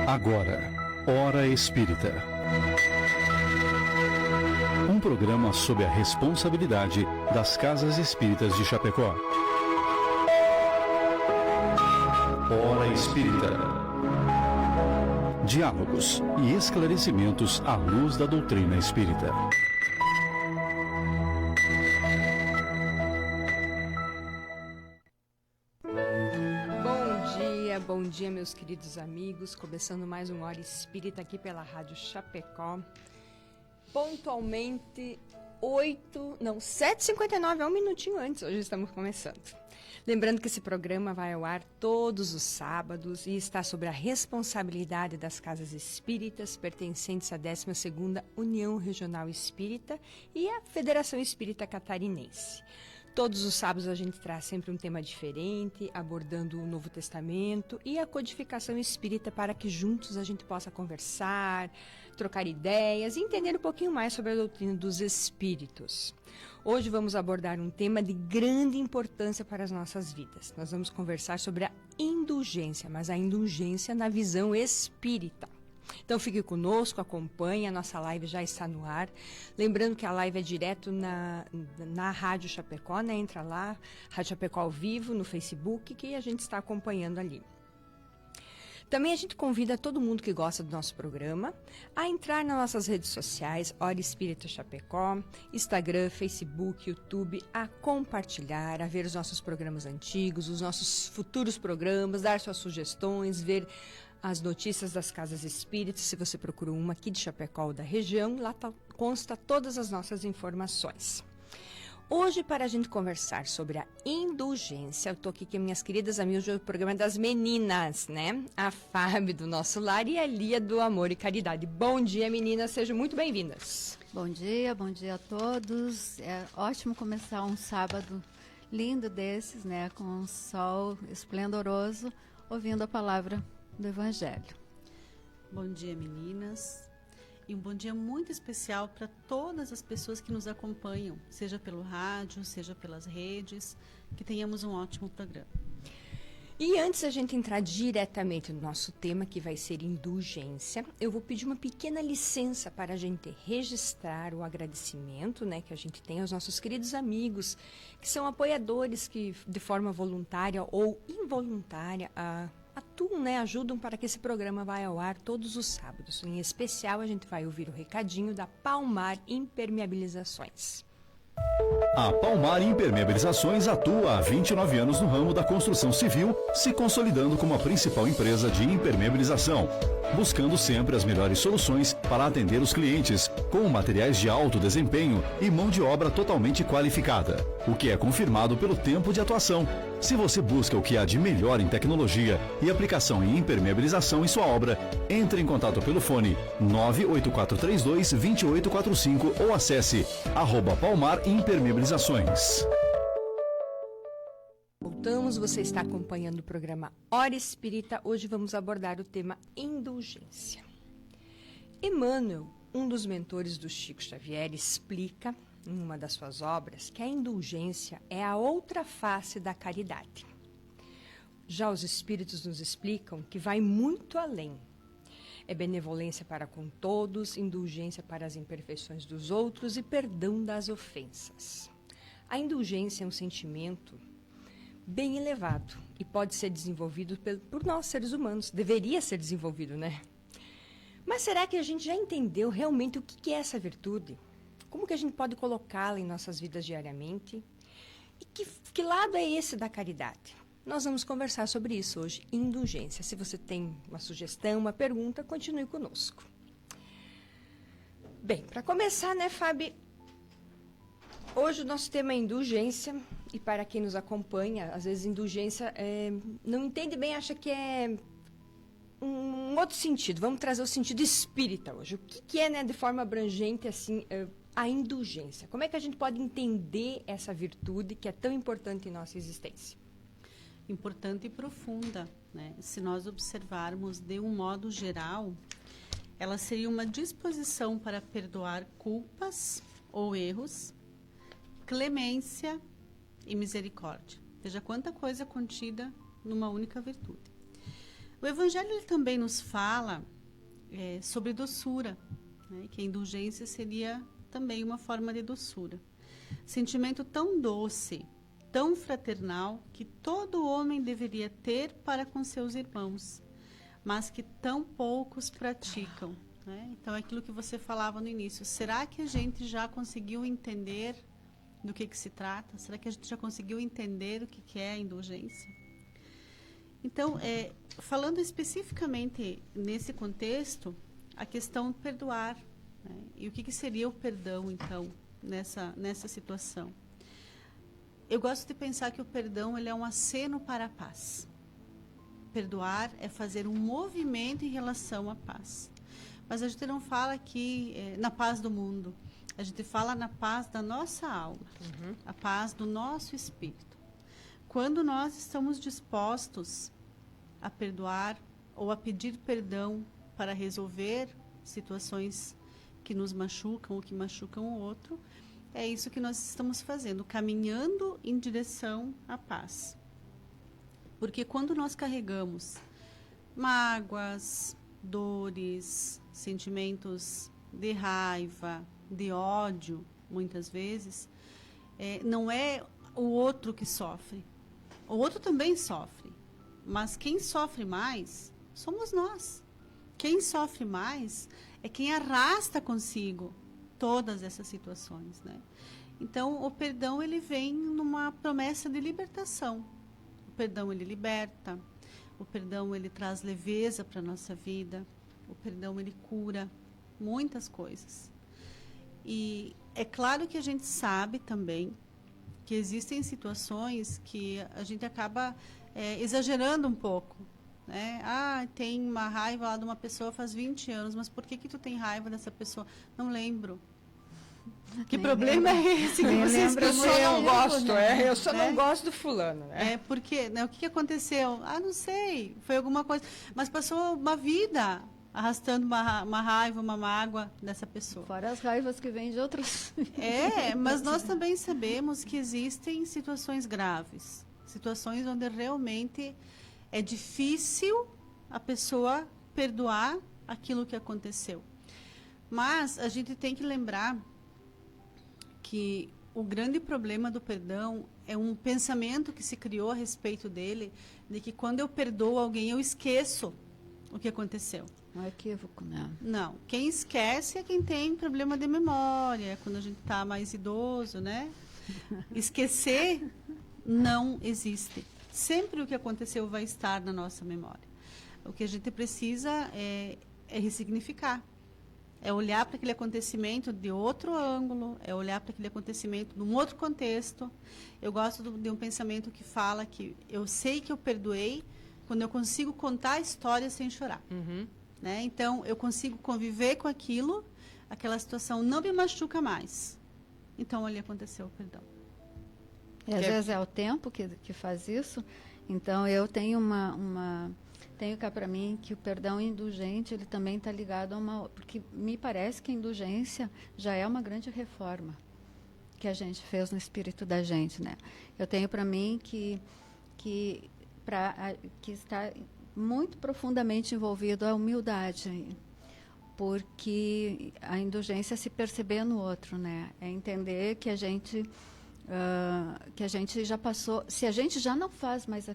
Agora, Hora Espírita. Um programa sob a responsabilidade das Casas Espíritas de Chapecó. Hora Espírita. Diálogos e esclarecimentos à luz da doutrina espírita. Bom dia, meus queridos amigos. Começando mais um Hora Espírita aqui pela Rádio Chapecó. Pontualmente 7h59, um minutinho antes, hoje estamos começando. Lembrando que esse programa vai ao ar todos os sábados e está sob a responsabilidade das Casas Espíritas, pertencentes à 12ª União Regional Espírita e à Federação Espírita Catarinense. Todos os sábados a gente traz sempre um tema diferente, abordando o Novo Testamento e a codificação espírita para que juntos a gente possa conversar, trocar ideias e entender um pouquinho mais sobre a doutrina dos espíritos. Hoje vamos abordar um tema de grande importância para as nossas vidas. Nós vamos conversar sobre a indulgência, mas a indulgência na visão espírita. Então fique conosco, acompanhe, a nossa live já está no ar. Lembrando que a live é direto na Rádio Chapecó, né? Entra lá, Rádio Chapecó ao vivo, no Facebook, que a gente está acompanhando ali. Também a gente convida todo mundo que gosta do nosso programa a entrar nas nossas redes sociais, Hora Espírita Chapecó, Instagram, Facebook, YouTube, a compartilhar, a ver os nossos programas antigos, os nossos futuros programas, dar suas sugestões, ver as notícias das Casas Espíritas. Se você procura uma aqui de Chapecó ou da região, lá consta todas as nossas informações. Hoje, para a gente conversar sobre a indulgência, eu estou aqui com minhas queridas amigas do programa das meninas, né? A Fábio do Nosso Lar e a Lia do Amor e Caridade. Bom dia, meninas, sejam muito bem-vindas. Bom dia a todos. É ótimo começar um sábado lindo desses, né? Com um sol esplendoroso, ouvindo a palavra do Evangelho. Bom dia, meninas. E um bom dia muito especial para todas as pessoas que nos acompanham, seja pelo rádio, seja pelas redes, que tenhamos um ótimo programa. E antes da gente entrar diretamente no nosso tema, que vai ser indulgência, eu vou pedir uma pequena licença para a gente registrar o agradecimento, né, que a gente tem aos nossos queridos amigos, que são apoiadores que, de forma voluntária ou involuntária, atuam, né, ajudam para que esse programa vá ao ar todos os sábados. Em especial, a gente vai ouvir o recadinho da Palmar Impermeabilizações. A Palmar Impermeabilizações atua há 29 anos no ramo da construção civil, se consolidando como a principal empresa de impermeabilização, buscando sempre as melhores soluções para atender os clientes, com materiais de alto desempenho e mão de obra totalmente qualificada, o que é confirmado pelo tempo de atuação. Se você busca o que há de melhor em tecnologia e aplicação em impermeabilização em sua obra, entre em contato pelo fone 98432-2845 ou acesse @Palmar Impermeabilizações. Voltamos, você está acompanhando o programa Hora Espírita. Hoje vamos abordar o tema indulgência. Emmanuel, um dos mentores do Chico Xavier, explica em uma das suas obras que a indulgência é a outra face da caridade. Já os espíritos nos explicam que vai muito além. É benevolência para com todos, indulgência para as imperfeições dos outros e perdão das ofensas. A indulgência é um sentimento bem elevado e pode ser desenvolvido por nós, seres humanos. Deveria ser desenvolvido, né? Mas será que a gente já entendeu realmente o que é essa virtude? Como que a gente pode colocá-la em nossas vidas diariamente? E que lado é esse da caridade? Nós vamos conversar sobre isso hoje, indulgência. Se você tem uma sugestão, uma pergunta, continue conosco. Bem, para começar, né, Fábio? Hoje o nosso tema é indulgência, e para quem nos acompanha, às vezes indulgência não entende bem, acha que é um outro sentido. Vamos trazer o sentido espírita hoje. O que é, né, de forma abrangente, assim, a indulgência? Como é que a gente pode entender essa virtude que é tão importante em nossa existência? Importante e profunda, né? Se nós observarmos de um modo geral, ela seria uma disposição para perdoar culpas ou erros, clemência e misericórdia. Veja quanta coisa contida numa única virtude. O Evangelho ele também nos fala sobre doçura, né? Que a indulgência seria também uma forma de doçura. Sentimento tão doce, tão fraternal, que todo homem deveria ter para com seus irmãos, mas que tão poucos praticam. Né? Então, é aquilo que você falava no início. Será que a gente já conseguiu entender do que se trata? Será que a gente já conseguiu entender o que é a indulgência? Então, falando especificamente nesse contexto, a questão de perdoar. Né? E o que seria o perdão, então, nessa situação? Eu gosto de pensar que o perdão ele é um aceno para a paz. Perdoar é fazer um movimento em relação à paz. Mas a gente não fala aqui na paz do mundo. A gente fala na paz da nossa alma, a paz do nosso espírito. Quando nós estamos dispostos a perdoar ou a pedir perdão para resolver situações que nos machucam ou que machucam o outro, é isso que nós estamos fazendo, caminhando em direção à paz. Porque quando nós carregamos mágoas, dores, sentimentos de raiva, de ódio, muitas vezes, não é o outro que sofre. O outro também sofre, mas quem sofre mais somos nós. Quem sofre mais é quem arrasta consigo todas essas situações, né? Então, o perdão ele vem numa promessa de libertação. O perdão ele liberta, o perdão ele traz leveza para a nossa vida, o perdão ele cura muitas coisas. E é claro que a gente sabe também que existem situações que a gente acaba exagerando um pouco, né? Tem uma raiva lá de uma pessoa faz 20 anos, mas por que tu tem raiva dessa pessoa? Não lembro. Que nem problema lembro. É esse que vocês eu só não gosto, eu só não gosto do fulano, né? Porque, né, o que aconteceu? Não sei, foi alguma coisa, mas passou uma vida arrastando uma raiva, uma mágoa dessa pessoa. Fora as raivas que vêm de outras. Mas nós também sabemos que existem situações graves, situações onde realmente é difícil a pessoa perdoar aquilo que aconteceu. Mas a gente tem que lembrar que o grande problema do perdão é um pensamento que se criou a respeito dele, de que quando eu perdoo alguém, eu esqueço o que aconteceu. Um equívoco, né? Não. Quem esquece é quem tem problema de memória, quando a gente está mais idoso, né? Esquecer não existe. Sempre o que aconteceu vai estar na nossa memória. O que a gente precisa é ressignificar. É olhar para aquele acontecimento de outro ângulo, é olhar para aquele acontecimento num outro contexto. Eu gosto de um pensamento que fala que eu sei que eu perdoei quando eu consigo contar a história sem chorar. Né? Então, eu consigo conviver com aquilo, aquela situação não me machuca mais. Então, ali aconteceu o perdão. Às vezes é o tempo que faz isso. Então, eu tenho tenho cá para mim que o perdão indulgente, ele também está ligado a uma... Porque me parece que a indulgência já é uma grande reforma que a gente fez no espírito da gente, né? Eu tenho para mim que está muito profundamente envolvido a humildade, porque a indulgência é se perceber no outro, né? É entender que a gente já passou, se a gente já não faz mais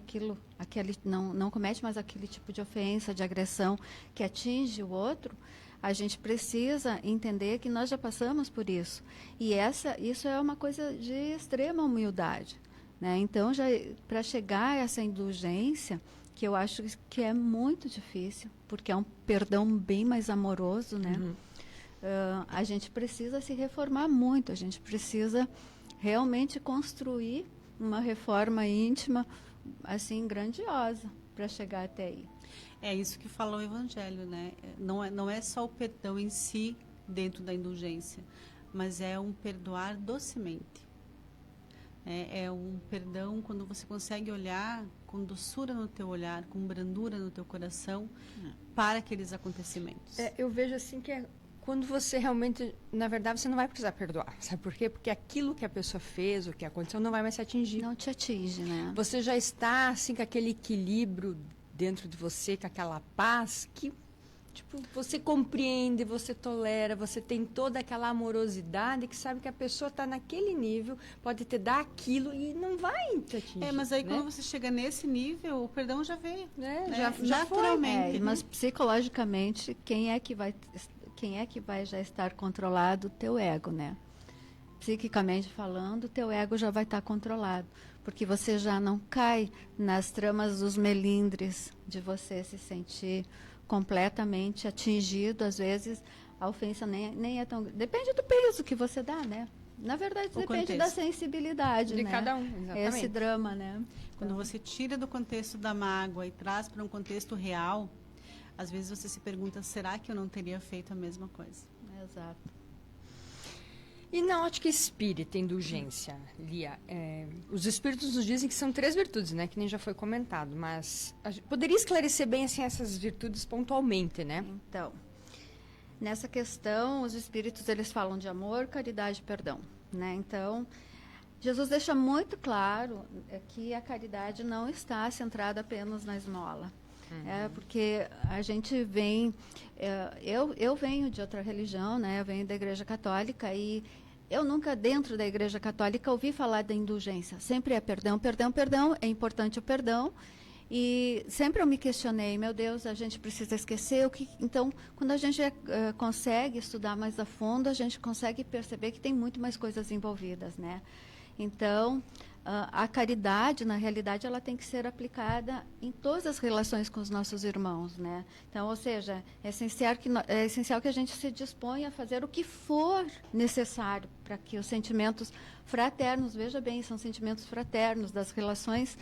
não comete mais aquele tipo de ofensa, de agressão que atinge o outro, a gente precisa entender que nós já passamos por isso. E isso é uma coisa de extrema humildade, né? Então, para chegar a essa indulgência, que eu acho que é muito difícil, porque é um perdão bem mais amoroso, né? A gente precisa se reformar muito, a gente precisa realmente construir uma reforma íntima, assim, grandiosa, para chegar até aí. É isso que fala o Evangelho, né? Não é só o perdão em si dentro da indulgência, mas é um perdoar docemente. É um perdão quando você consegue olhar com doçura no teu olhar, com brandura no teu coração para aqueles acontecimentos. Eu vejo assim que quando você realmente, na verdade, você não vai precisar perdoar. Sabe por quê? Porque aquilo que a pessoa fez, o que aconteceu, não vai mais se atingir. Não te atinge, né? Você já está, assim, com aquele equilíbrio dentro de você, com aquela paz que, tipo, você compreende, você tolera, você tem toda aquela amorosidade que sabe que a pessoa está naquele nível, pode te dar aquilo e não vai te atingir. Mas aí né? quando você chega nesse nível, o perdão já veio. Né? Né? Já foi. Naturalmente. Mas psicologicamente, quem é que vai já estar controlado? O teu ego, né? Psiquicamente falando, o teu ego já vai estar controlado, porque você já não cai nas tramas dos melindres de você se sentir completamente atingido. Às vezes a ofensa nem é tão... Depende do peso que você dá, né? Na verdade, O depende contexto. da sensibilidade, De né? cada um, exatamente. Esse drama, né? Quando você tira do contexto da mágoa e traz para um contexto real, às vezes você se pergunta, será que eu não teria feito a mesma coisa? Exato. E na ótica espírita, indulgência, Lia, os espíritos nos dizem que são 3 virtudes, né? Que nem já foi comentado, mas poderia esclarecer bem assim, essas virtudes pontualmente, né? Então, nessa questão, os espíritos eles falam de amor, caridade e perdão, né? Então, Jesus deixa muito claro que a caridade não está centrada apenas na esmola. Porque a gente vem... eu venho de outra religião, né? Eu venho da Igreja Católica e eu nunca, dentro da Igreja Católica, ouvi falar da indulgência. Sempre é perdão, perdão, perdão. É importante o perdão. E sempre eu me questionei, meu Deus, a gente precisa esquecer o que... Então, quando a gente consegue estudar mais a fundo, a gente consegue perceber que tem muito mais coisas envolvidas, né? Então, a caridade, na realidade, ela tem que ser aplicada em todas as relações com os nossos irmãos, né? Então, ou seja, é essencial que a gente se disponha a fazer o que for necessário para que os sentimentos fraternos, veja bem, são sentimentos fraternos, das relações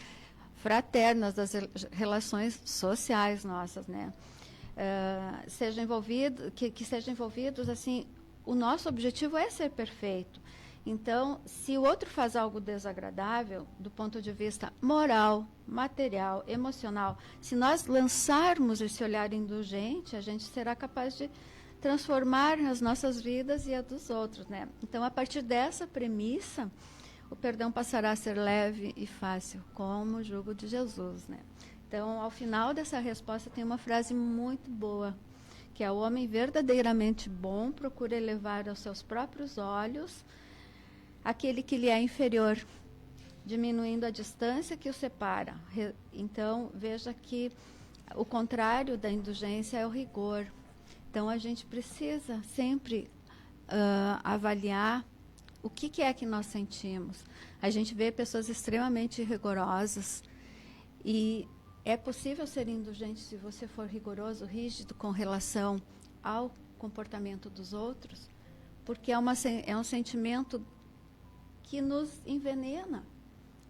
fraternas, das relações sociais nossas, né? Que sejam envolvidos, assim, o nosso objetivo é ser perfeito. Então, se o outro faz algo desagradável, do ponto de vista moral, material, emocional, se nós lançarmos esse olhar indulgente, a gente será capaz de transformar as nossas vidas e a dos outros, né? Então, a partir dessa premissa, o perdão passará a ser leve e fácil, como o jugo de Jesus, né? Então, ao final dessa resposta, tem uma frase muito boa, que é: o homem verdadeiramente bom procura elevar aos seus próprios olhos aquele que lhe é inferior, diminuindo a distância que o separa. Então, veja que o contrário da indulgência é o rigor. Então, a gente precisa sempre avaliar o que é que nós sentimos. A gente vê pessoas extremamente rigorosas e é possível ser indulgente se você for rigoroso, rígido com relação ao comportamento dos outros, porque é um sentimento que nos envenena,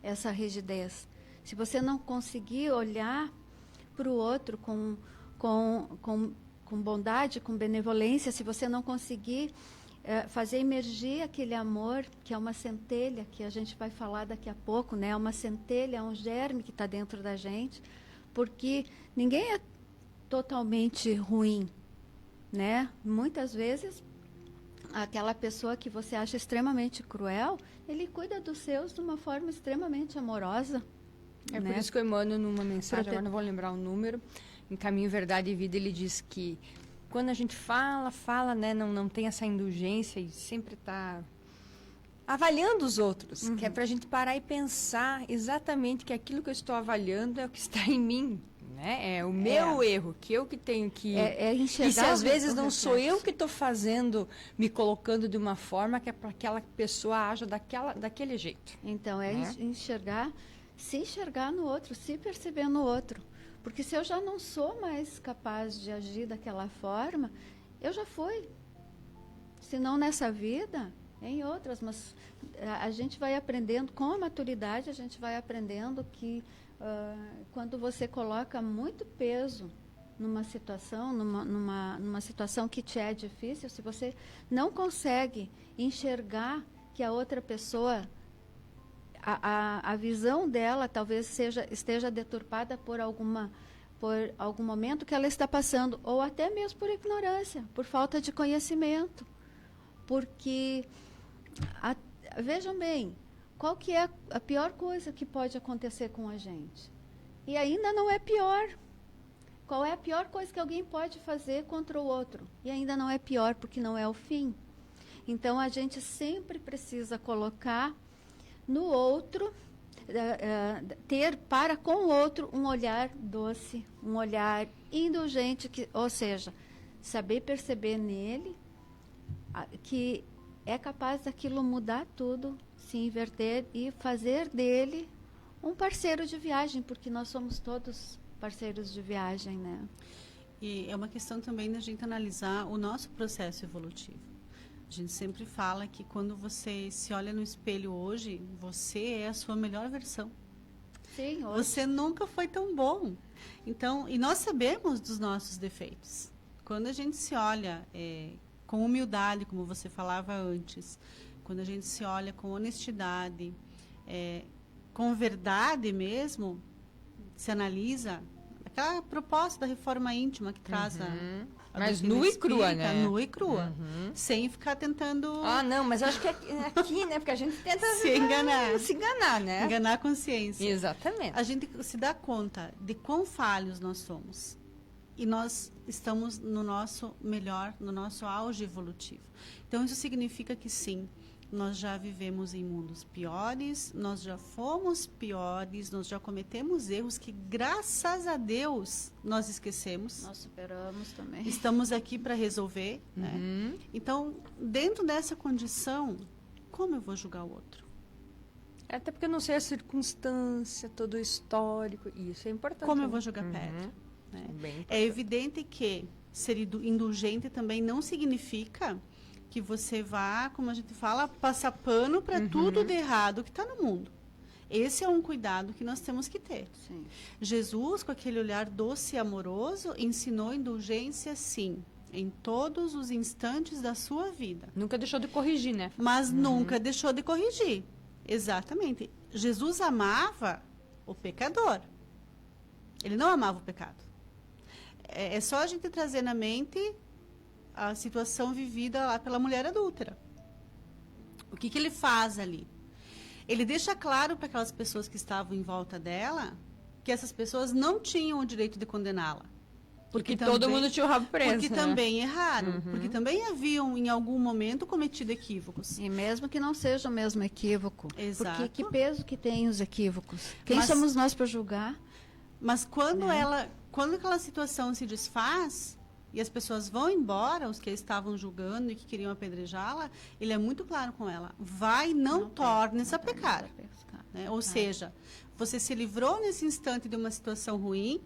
essa rigidez. Se você não conseguir olhar para o outro com bondade, com benevolência, se você não conseguir fazer emergir aquele amor, que é uma centelha, que a gente vai falar daqui a pouco, né? Uma centelha, é um germe que está dentro da gente, porque ninguém é totalmente ruim, né? Muitas vezes, aquela pessoa que você acha extremamente cruel, ele cuida dos seus de uma forma extremamente amorosa. É né? por isso que o Emmanuel, numa mensagem, agora não vou lembrar o número, em Caminho, Verdade e Vida, ele diz que quando a gente fala, né, não tem essa indulgência e sempre está avaliando os outros, que é para a gente parar e pensar exatamente que aquilo que eu estou avaliando é o que está em mim, né? É o meu erro, que eu que tenho que... enxergar. E se às vezes o não sou reflexo. eu que estou fazendo, me colocando de uma forma que é para aquela pessoa haja daquele jeito. Então, Né? se enxergar no outro, se perceber no outro. Porque se eu já não sou mais capaz de agir daquela forma, eu já fui. Se não nessa vida, em outras. Mas a gente vai aprendendo, com a maturidade, a gente vai aprendendo que quando você coloca muito peso numa situação, numa situação que te é difícil, se você não consegue enxergar que a outra pessoa... A visão dela talvez esteja deturpada por algum momento que ela está passando, ou até mesmo por ignorância, por falta de conhecimento. Porque, vejam bem, qual que é a pior coisa que pode acontecer com a gente? E ainda não é pior, qual é a pior coisa que alguém pode fazer contra o outro. E ainda não é pior, porque não é o fim. Então, a gente sempre precisa colocar no outro, ter para com o outro um olhar doce, um olhar indulgente, ou seja, saber perceber nele que é capaz daquilo mudar tudo, se inverter e fazer dele um parceiro de viagem, porque nós somos todos parceiros de viagem, né? E é uma questão também da gente analisar o nosso processo evolutivo. A gente sempre fala que quando você se olha no espelho hoje, você é a sua melhor versão. Sim, hoje. Você nunca foi tão bom. Então, e nós sabemos dos nossos defeitos. Quando a gente se olha com humildade, como você falava antes, quando a gente se olha com honestidade, com verdade mesmo, se analisa, aquela proposta da reforma íntima que traz mas doutrina nua e crua, espírita, né? nua e crua, sem ficar tentando Não, mas acho que aqui, né? Porque a gente tenta se enganar, né? enganar a consciência. Exatamente. A gente se dá conta de quão falhos nós somos. E nós estamos no nosso melhor, no nosso auge evolutivo. Então, isso significa que sim, nós já vivemos em mundos piores, nós já fomos piores, nós já cometemos erros que, graças a Deus, nós esquecemos. Nós superamos também. Estamos aqui para resolver. Né? Então, dentro dessa condição, como eu vou julgar o outro? Até porque eu não sei a circunstância, todo o histórico. Isso é importante. Como eu vou julgar Pedro? Né? É evidente que ser indulgente também não significa que você vá, como a gente fala, passar pano para tudo de errado que está no mundo. Esse é um cuidado que nós temos que ter. Sim. Jesus, com aquele olhar doce e amoroso, ensinou indulgência, sim, em todos os instantes da sua vida. Nunca deixou de corrigir, né? Mas nunca deixou de corrigir. Exatamente. Jesus amava o pecador. Ele não amava o pecado. É só a gente trazer na mente a situação vivida lá pela mulher adúltera. O que ele faz ali? Ele deixa claro para aquelas pessoas que estavam em volta dela que essas pessoas não tinham o direito de condená-la. Porque todo mundo tinha o rabo preso. Porque né? também erraram. Porque também haviam, em algum momento, cometido equívocos. E mesmo que não seja o mesmo equívoco. Exato. Porque que peso que tem os equívocos? Quem Mas- somos nós para julgar? Mas quando quando aquela situação se desfaz e as pessoas vão embora, os que estavam julgando e que queriam apedrejá-la, ele é muito claro com ela. Vai, não tornes a pecar. Né? Ou seja, você se livrou nesse instante de uma situação ruim,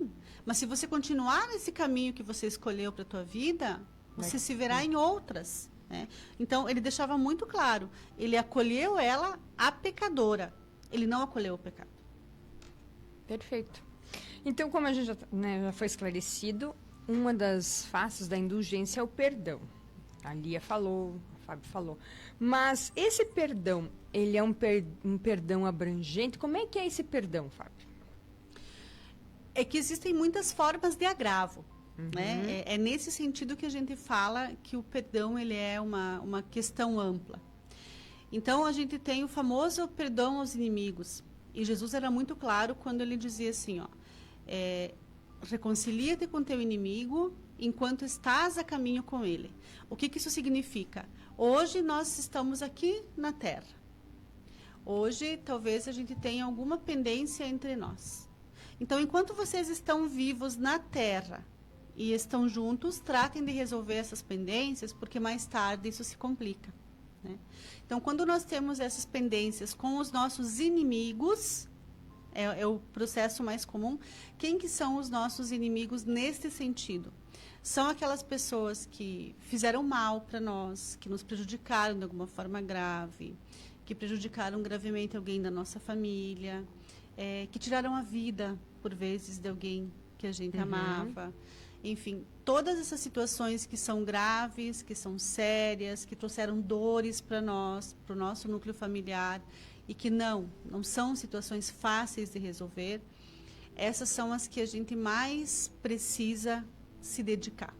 mas se você continuar nesse caminho que você escolheu para a tua vida, você se verá em outras. Né? Então, ele deixava muito claro, ele acolheu ela, a pecadora. Ele não acolheu o pecado. Perfeito. Então, como a gente já foi esclarecido, uma das faces da indulgência é o perdão. A Lia falou, a Fábio falou. Mas esse perdão, ele é um perdão abrangente? Como é que é esse perdão, Fábio? É que existem muitas formas de agravo. Né? É nesse sentido que a gente fala que o perdão ele é uma questão ampla. Então, a gente tem o famoso perdão aos inimigos. E Jesus era muito claro quando ele dizia assim, reconcilia-te com teu inimigo enquanto estás a caminho com ele. O que isso significa? Hoje nós estamos aqui na Terra. Hoje talvez a gente tenha alguma pendência entre nós. Então, enquanto vocês estão vivos na Terra e estão juntos, tratem de resolver essas pendências, porque mais tarde isso se complica. Né? Então, quando nós temos essas pendências com os nossos inimigos, é o processo mais comum. Quem que são os nossos inimigos neste sentido? São aquelas pessoas que fizeram mal para nós, que nos prejudicaram de alguma forma grave, que prejudicaram gravemente alguém da nossa família, que tiraram a vida, por vezes, de alguém que a gente amava. Enfim, todas essas situações que são graves, que são sérias, que trouxeram dores para nós, para o nosso núcleo familiar, e que não são situações fáceis de resolver, essas são as que a gente mais precisa se dedicar,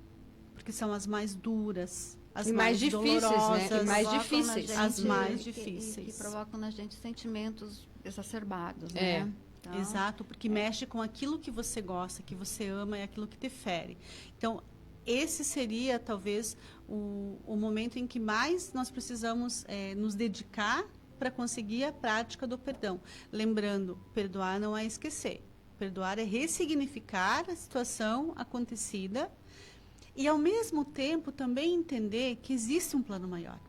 porque são as mais duras, as mais difíceis, dolorosas, né? E mais difíceis. as mais difíceis. Que provocam na gente sentimentos exacerbados, É. né? Então, Exato, porque mexe com aquilo que você gosta, que você ama, e aquilo que te fere. Então, esse seria, talvez, o momento em que mais nós precisamos nos dedicar para conseguir a prática do perdão. Lembrando, perdoar não é esquecer. Perdoar é ressignificar a situação acontecida e, ao mesmo tempo, também entender que existe um plano maior,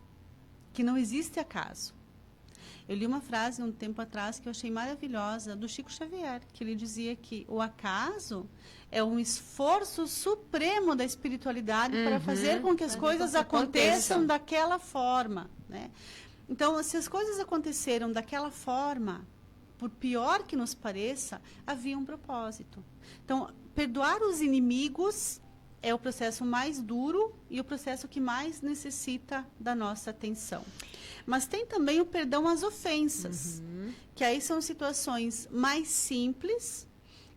que não existe acaso. Eu li uma frase um tempo atrás que eu achei maravilhosa, do Chico Xavier, que ele dizia que o acaso é um esforço supremo da espiritualidade para fazer com que as coisas aconteçam daquela forma, né? Então, se as coisas aconteceram daquela forma, por pior que nos pareça, havia um propósito. Então, perdoar os inimigos é o processo mais duro e o processo que mais necessita da nossa atenção. Mas tem também o perdão às ofensas, que aí são situações mais simples,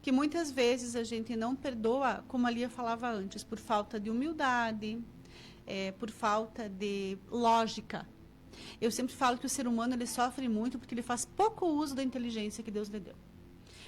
que muitas vezes a gente não perdoa, como a Lia falava antes, por falta de humildade, por falta de lógica. Eu sempre falo que o ser humano ele sofre muito porque ele faz pouco uso da inteligência que Deus lhe deu.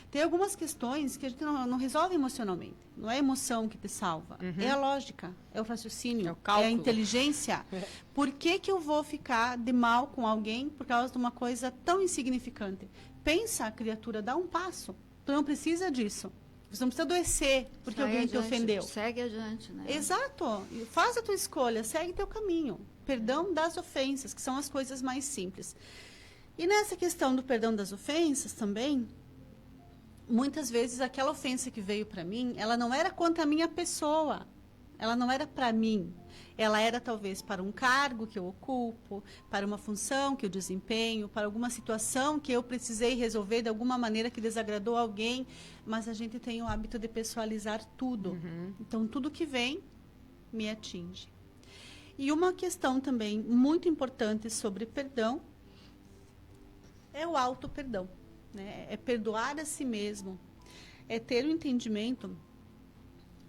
Tem algumas questões que a gente não resolve emocionalmente. Não é a emoção que te salva. É a lógica, é o raciocínio, É o cálculo. é a inteligência. Por que eu vou ficar de mal com alguém por causa de uma coisa tão insignificante? Pensa, criatura, dá um passo. Tu não precisa disso. Você não precisa adoecer porque alguém te ofendeu. Segue adiante, né? Exato. Faz a tua escolha, segue teu caminho. Perdão das ofensas, que são as coisas mais simples. E nessa questão do perdão das ofensas também, muitas vezes aquela ofensa que veio para mim, ela não era contra a minha pessoa, ela não era para mim, ela era talvez para um cargo que eu ocupo, para uma função que eu desempenho, para alguma situação que eu precisei resolver de alguma maneira que desagradou alguém, mas a gente tem o hábito de pessoalizar tudo. Então, tudo que vem me atinge. E uma questão também muito importante sobre perdão é o auto-perdão. Né? É perdoar a si mesmo, é ter o entendimento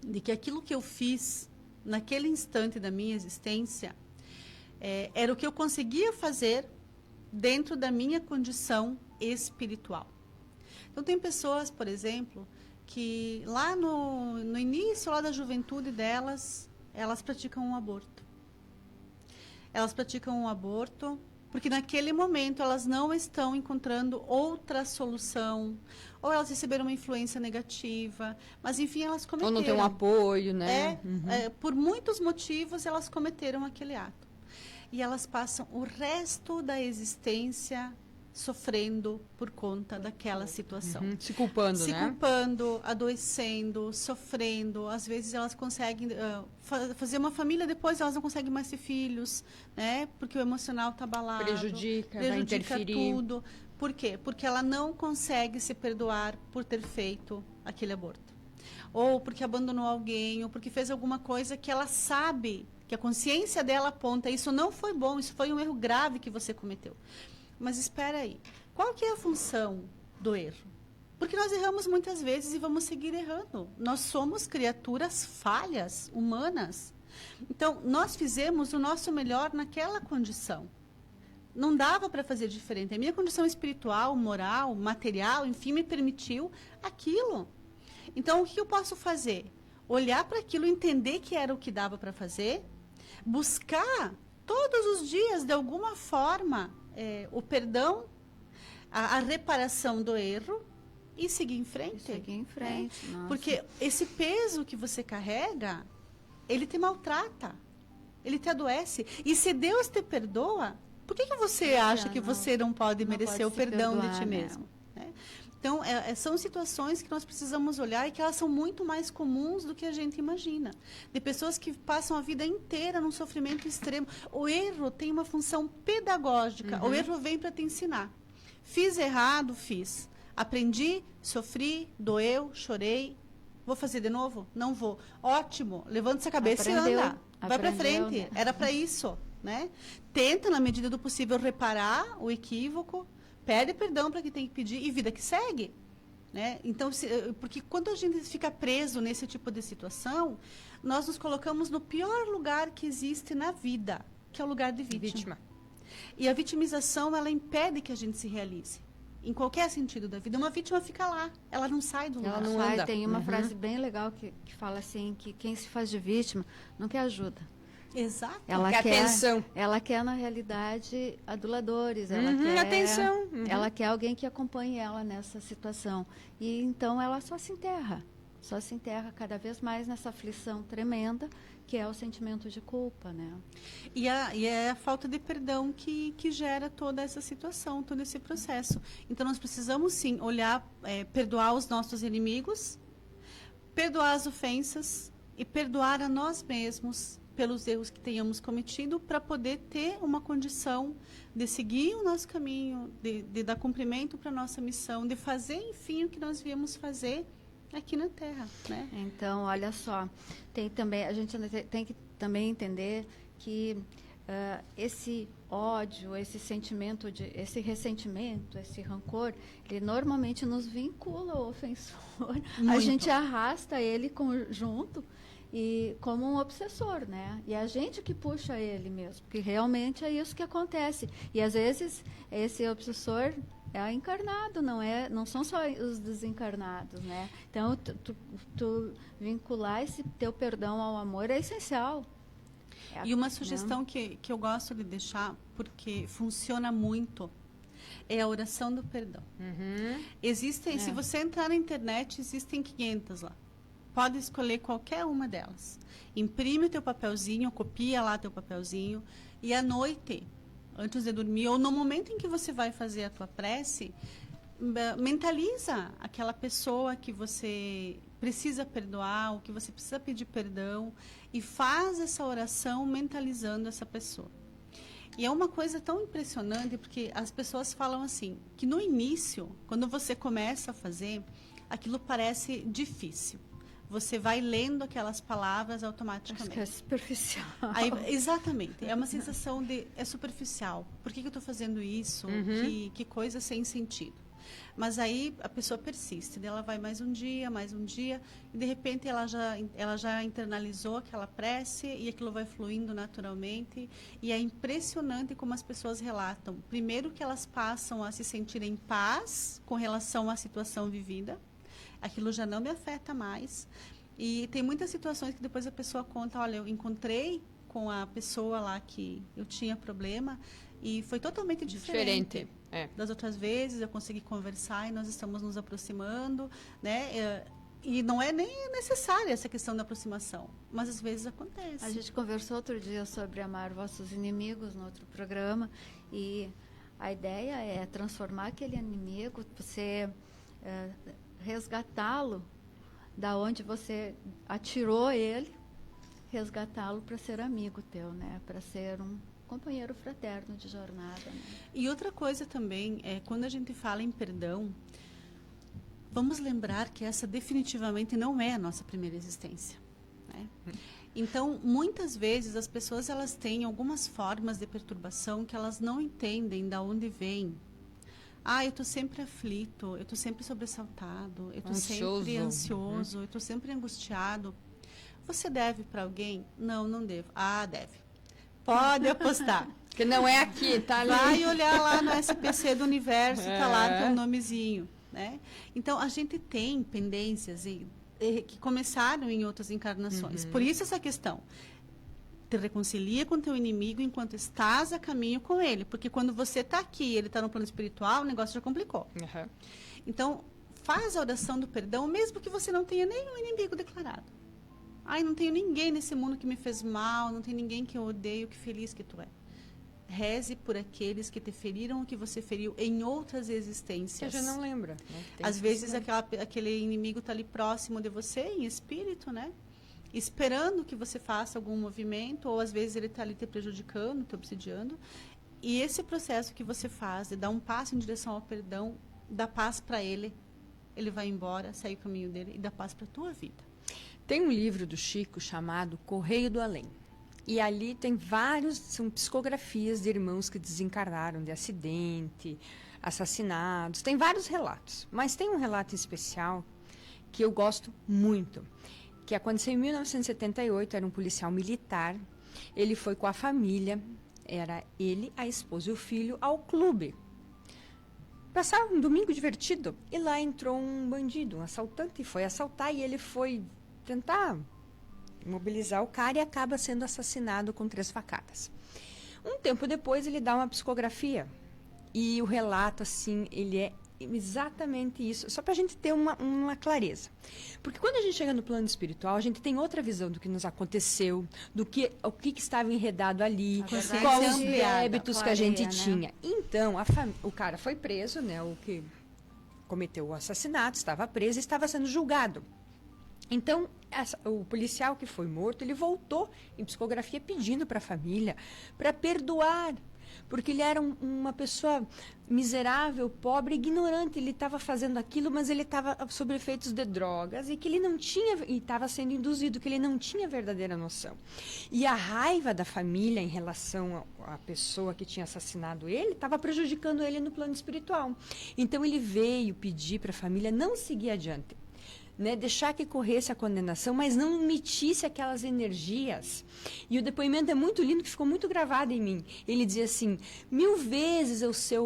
de que aquilo que eu fiz naquele instante da minha existência era o que eu conseguia fazer dentro da minha condição espiritual. Então, tem pessoas, por exemplo, que lá no início lá da juventude delas, elas praticam um aborto. Elas praticam um aborto porque naquele momento elas não estão encontrando outra solução, ou elas receberam uma influência negativa, mas enfim, elas cometeram. Ou não tem um apoio, né? Por muitos motivos elas cometeram aquele ato. E elas passam o resto da existência sofrendo por conta daquela situação. Se culpando, Se né? culpando, adoecendo, sofrendo. Às vezes elas conseguem fazer uma família, depois elas não conseguem mais ter filhos, né? Porque o emocional está abalado. Prejudica, vai Prejudica interferir. tudo. Por quê? Porque ela não consegue se perdoar por ter feito aquele aborto. Ou porque abandonou alguém, ou porque fez alguma coisa que ela sabe, que a consciência dela aponta, isso não foi bom, isso foi um erro grave que você cometeu. Mas espera aí, qual que é a função do erro? Porque nós erramos muitas vezes e vamos seguir errando. Nós somos criaturas falhas, humanas. Então, nós fizemos o nosso melhor naquela condição. Não dava para fazer diferente. A minha condição espiritual, moral, material, enfim, me permitiu aquilo. Então, o que eu posso fazer? Olhar para aquilo, entender que era o que dava para fazer, buscar todos os dias, de alguma forma, o perdão, a reparação do erro e seguir em frente. Seguir em frente. Nossa. Porque esse peso que você carrega, ele te maltrata, ele te adoece. E se Deus te perdoa, por que você acha que você não pode merecer o perdão de ti mesmo? Né? Então, são situações que nós precisamos olhar e que elas são muito mais comuns do que a gente imagina. De pessoas que passam a vida inteira num sofrimento extremo. O erro tem uma função pedagógica. O erro vem para te ensinar. Fiz errado, fiz. Aprendi, sofri, doeu, chorei. Vou fazer de novo? Não vou. Ótimo. Levanta essa cabeça e anda. Vai para frente. Né? Era para isso. Né? Tenta, na medida do possível, reparar o equívoco. Pede perdão para quem tem que pedir e vida que segue. Né? Então, porque quando a gente fica preso nesse tipo de situação, nós nos colocamos no pior lugar que existe na vida, que é o lugar de vítima. E a vitimização, ela impede que a gente se realize. em qualquer sentido da vida. Uma vítima fica lá, ela não sai do Ela lugar. não anda. sai. Tem uma frase bem legal que fala assim, que quem se faz de vítima não quer ajuda. Exato. Ela Quer quer atenção. Ela quer, na realidade, aduladores. Ela Uhum, quer atenção. Uhum. Ela quer alguém que acompanhe ela nessa situação. E então ela só se enterra cada vez mais nessa aflição tremenda, que é o sentimento de culpa, né? E é a falta de perdão que gera toda essa situação, todo esse processo. Então, nós precisamos, sim, olhar, perdoar os nossos inimigos, perdoar as ofensas e perdoar a nós mesmos pelos erros que tenhamos cometido, para poder ter uma condição de seguir o nosso caminho, de dar cumprimento para a nossa missão, de fazer, enfim, o que nós viemos fazer aqui na Terra, né? Então, olha só, a gente tem que também entender que esse ódio, esse sentimento, esse ressentimento, esse rancor, ele normalmente nos vincula ao ofensor. A Muito. gente arrasta ele junto e como um obsessor, né? E é a gente que puxa ele mesmo, porque realmente é isso que acontece. E às vezes esse obsessor é encarnado, não são só os desencarnados, né? Então, tu vincular esse teu perdão ao amor é essencial. E uma sugestão que eu gosto de deixar, porque funciona muito, é a oração do perdão. Existem, se você entrar na internet, existem 500 lá. Pode escolher qualquer uma delas. Imprime o teu papelzinho, copia lá teu papelzinho, e à noite, antes de dormir, ou no momento em que você vai fazer a tua prece, mentaliza aquela pessoa que você precisa perdoar, ou que você precisa pedir perdão, e faz essa oração mentalizando essa pessoa. E é uma coisa tão impressionante, porque as pessoas falam assim, que no início, quando você começa a fazer, aquilo parece difícil. Você vai lendo aquelas palavras automaticamente. Acho que é superficial. Aí, exatamente. É uma sensação de... É superficial. Por que eu estou fazendo isso? Que coisa sem sentido. Mas aí a pessoa persiste. Ela vai mais um dia, e de repente ela já internalizou aquela prece e aquilo vai fluindo naturalmente. E é impressionante como as pessoas relatam. Primeiro que elas passam a se sentir em paz com relação à situação vivida. Aquilo já não me afeta mais. E tem muitas situações que depois a pessoa conta, olha, eu encontrei com a pessoa lá que eu tinha problema e foi totalmente diferente. Das outras vezes, eu consegui conversar e nós estamos nos aproximando, né? E não é nem necessária essa questão da aproximação, mas às vezes acontece. A gente conversou outro dia sobre amar vossos inimigos no outro programa, e a ideia é transformar aquele inimigo, você resgatá-lo da onde você atirou ele, resgatá-lo para ser amigo teu, né? Para ser um companheiro fraterno de jornada. Né? E outra coisa também, quando a gente fala em perdão, vamos lembrar que essa definitivamente não é a nossa primeira existência. Né? Então, muitas vezes as pessoas elas têm algumas formas de perturbação que elas não entendem de onde vem. Eu estou sempre aflito, eu estou sempre sobressaltado, eu estou sempre ansioso, eu estou sempre angustiado. Você deve para alguém? Não, não devo. Deve. Pode apostar. Que não é aqui, tá ali. Vai olhar lá no SPC do universo, tá lá o teu nomezinho, né? Então, a gente tem pendências que começaram em outras encarnações. Por isso essa questão. Te reconcilia com teu inimigo enquanto estás a caminho com ele. Porque quando você está aqui e ele está no plano espiritual, o negócio já complicou. Então, faz a oração do perdão, mesmo que você não tenha nenhum inimigo declarado. Não tenho ninguém nesse mundo que me fez mal, não tem ninguém que eu odeio, que feliz que tu é. Reze por aqueles que te feriram ou que você feriu em outras existências. Você já não lembra. Né? Às vezes aquele inimigo está ali próximo de você, em espírito, né? Esperando que você faça algum movimento, ou às vezes ele está ali te prejudicando, te obsidiando. E esse processo que você faz, de dar um passo em direção ao perdão, dá paz para ele vai embora, sai o caminho dele e dá paz para a tua vida. Tem um livro do Chico chamado Correio do Além. E ali tem são psicografias de irmãos que desencarnaram de acidente, assassinados. Tem vários relatos, mas tem um relato especial que eu gosto muito, que aconteceu em 1978, era um policial militar. Ele foi com a família, era ele, a esposa e o filho, ao clube. passar um domingo divertido. E lá entrou um bandido, um assaltante, e foi assaltar, e ele foi tentar imobilizar o cara e acaba sendo assassinado com 3 facadas. Um tempo depois, ele dá uma psicografia. E o relato, assim, ele é exatamente isso. Só para a gente ter uma clareza. Porque quando a gente chega no plano espiritual, a gente tem outra visão do que nos aconteceu, o que estava enredado ali, quais os débitos que a gente tinha. Então, o cara foi preso, né? O que cometeu o assassinato, estava preso e estava sendo julgado. Então, o policial que foi morto, ele voltou em psicografia pedindo para a família para perdoar, porque ele era uma pessoa miserável, pobre, ignorante. Ele estava fazendo aquilo, mas ele estava sob efeitos de drogas e que ele não tinha, e estava sendo induzido, que ele não tinha verdadeira noção. E a raiva da família em relação à pessoa que tinha assassinado ele estava prejudicando ele no plano espiritual. Então, ele veio pedir para a família não seguir adiante. Né, deixar que corresse a condenação, mas não emitisse aquelas energias. E o depoimento é muito lindo, que ficou muito gravado em mim. Ele dizia assim: 1000 vezes eu ser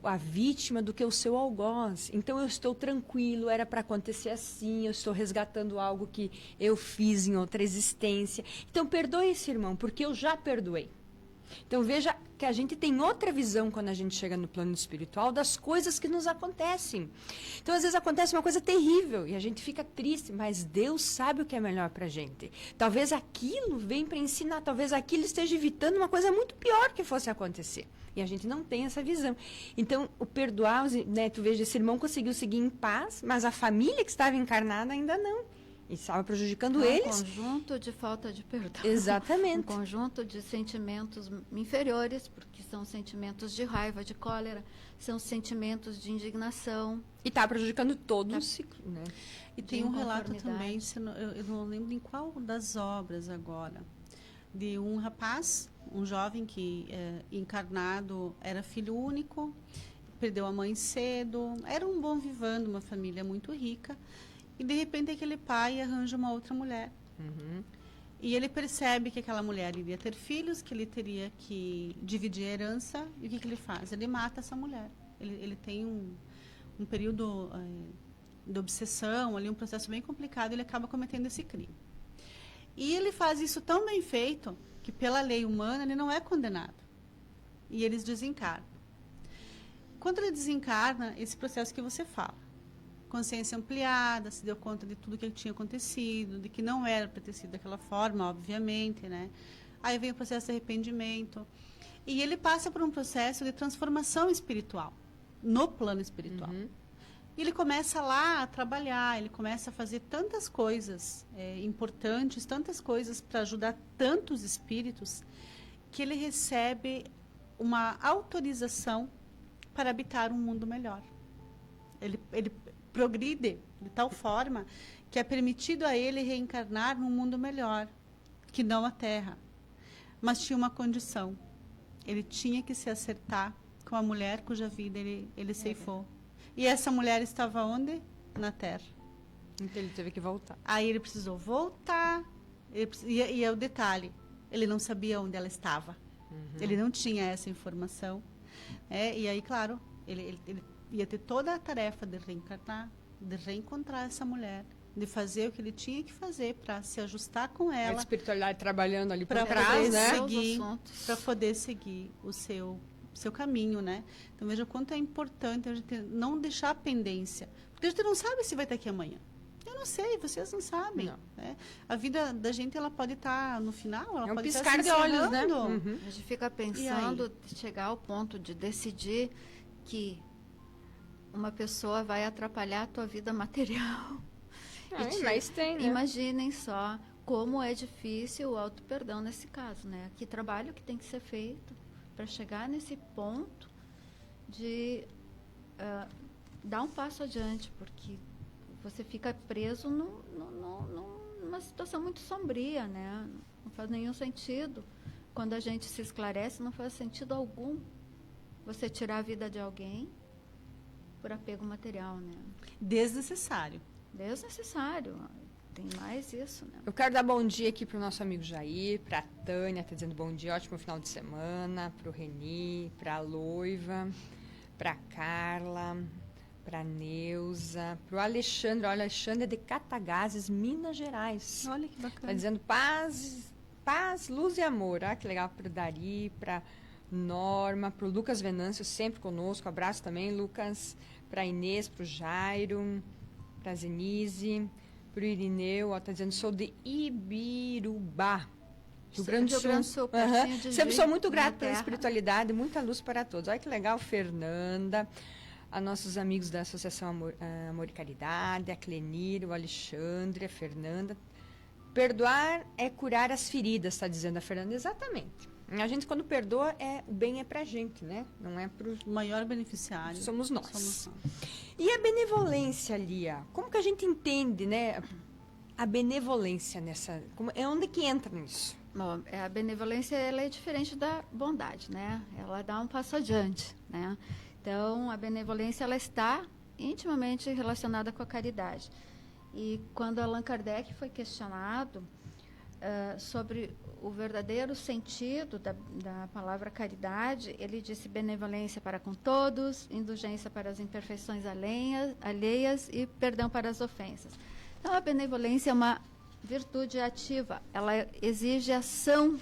a vítima do que o seu algoz. Então eu estou tranquilo, era para acontecer assim, eu estou resgatando algo que eu fiz em outra existência. Então perdoe esse irmão, porque eu já perdoei. Então veja que a gente tem outra visão quando a gente chega no plano espiritual das coisas que nos acontecem. Então às vezes acontece uma coisa terrível e a gente fica triste, mas Deus sabe o que é melhor para a gente. Talvez aquilo venha para ensinar, talvez aquilo esteja evitando uma coisa muito pior que fosse acontecer. E a gente não tem essa visão. Então, o perdoar, né, tu veja, esse irmão conseguiu seguir em paz, mas a família que estava encarnada ainda não. E estava prejudicando eles. Um conjunto de falta de perdão. Exatamente. Um conjunto de sentimentos inferiores, porque são sentimentos de raiva, de cólera, são sentimentos de indignação. E está prejudicando todo o ciclo, né? E tem um relato também, eu não lembro em qual das obras agora, de um rapaz, um jovem que encarnado era filho único, perdeu a mãe cedo, era um bom vivando, uma família muito rica. E, de repente, aquele pai arranja uma outra mulher. Uhum. E ele percebe que aquela mulher iria ter filhos, que ele teria que dividir a herança. E o que ele faz? Ele mata essa mulher. Ele tem um período de obsessão, ali um processo bem complicado, ele acaba cometendo esse crime. E ele faz isso tão bem feito, que pela lei humana ele não é condenado. E eles desencarnam. Quando ele desencarna, esse processo que você fala, consciência ampliada, se deu conta de tudo que tinha acontecido, de que não era para ter sido daquela forma, obviamente, né? Aí vem o processo de arrependimento. E ele passa por um processo de transformação espiritual, no plano espiritual. Uhum. E ele começa lá a trabalhar, ele começa a fazer tantas coisas importantes, tantas coisas para ajudar tantos espíritos, que ele recebe uma autorização para habitar um mundo melhor. Ele progride de tal forma que é permitido a ele reencarnar num mundo melhor, que não a Terra. Mas tinha uma condição. Ele tinha que se acertar com a mulher cuja vida ele ceifou. E essa mulher estava onde? Na Terra. Então ele teve que voltar. Aí ele precisou voltar. E é o detalhe, ele não sabia onde ela estava. Uhum. Ele não tinha essa informação. E aí, claro, ele ia ter toda a tarefa de reencarnar, de reencontrar essa mulher, de fazer o que ele tinha que fazer para se ajustar com ela. A espiritualidade trabalhando ali por para trás, poder né? seguir, para poder seguir o seu caminho, né? Então veja o quanto é importante a gente não deixar a pendência, porque a gente não sabe se vai estar aqui amanhã. Eu não sei, vocês não sabem. Não. Né? A vida da gente ela pode estar no final, ela pode piscar estar de olhos, né? Uhum. A gente fica pensando de chegar ao ponto de decidir que uma pessoa vai atrapalhar a tua vida material. Mas tem, né? Imaginem só como é difícil o auto-perdão nesse caso, né? Que trabalho que tem que ser feito para chegar nesse ponto de dar um passo adiante, porque você fica preso numa situação muito sombria, né? Não faz nenhum sentido. Quando a gente se esclarece, não faz sentido algum você tirar a vida de alguém por apego material, né? Desnecessário. Desnecessário. Tem mais isso, né? Eu quero dar bom dia aqui pro nosso amigo Jair, pra Tânia, tá dizendo bom dia, ótimo final de semana, pro Reni, pra Loiva, para Carla, para Neuza, para o Alexandre. O Alexandre é de Catagazes, Minas Gerais. Olha que bacana. Está dizendo paz, luz e amor. Ah, que legal. Para o Dari, para Norma, para o Lucas Venâncio, sempre conosco. Abraço também, Lucas. Para Inês, para o Jairo, para a Zenise, para o Irineu. Está dizendo, sou de Ibirubá, Rio Grande do Sul. Pertinho de Sempre sou muito Juiz, grata minha pela terra. espiritualidade, muita luz para todos. Olha que legal, Fernanda, a nossos amigos da Associação Amor e Caridade, a Clenir, o Alexandre, a Fernanda. Perdoar é curar as feridas, está dizendo a Fernanda. Exatamente. A gente, quando perdoa, o bem é para a gente, né? Não é para O maior beneficiário somos nós. somos nós. E a benevolência, Lia? Como que a gente entende, né? A benevolência nessa... é onde que entra nisso? Bom, a benevolência ela é diferente da bondade, né? Ela dá um passo adiante, né? Então, a benevolência ela está intimamente relacionada com a caridade. E quando Allan Kardec foi questionado sobre o verdadeiro sentido da palavra caridade, ele disse benevolência para com todos, indulgência para as imperfeições alheias e perdão para as ofensas. Então, a benevolência é uma virtude ativa, ela exige ação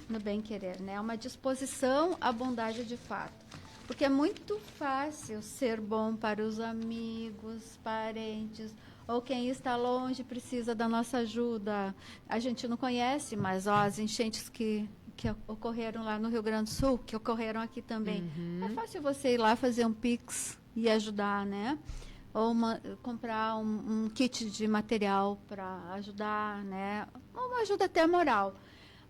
no bem-querer, né? Uma disposição à bondade de fato. Porque é muito fácil ser bom para os amigos, parentes, ou quem está longe precisa da nossa ajuda. A gente não conhece, mas as enchentes que ocorreram lá no Rio Grande do Sul, que ocorreram aqui também. É fácil você ir lá fazer um Pix e ajudar, né? Ou comprar um kit de material para ajudar, né? Uma ajuda até moral.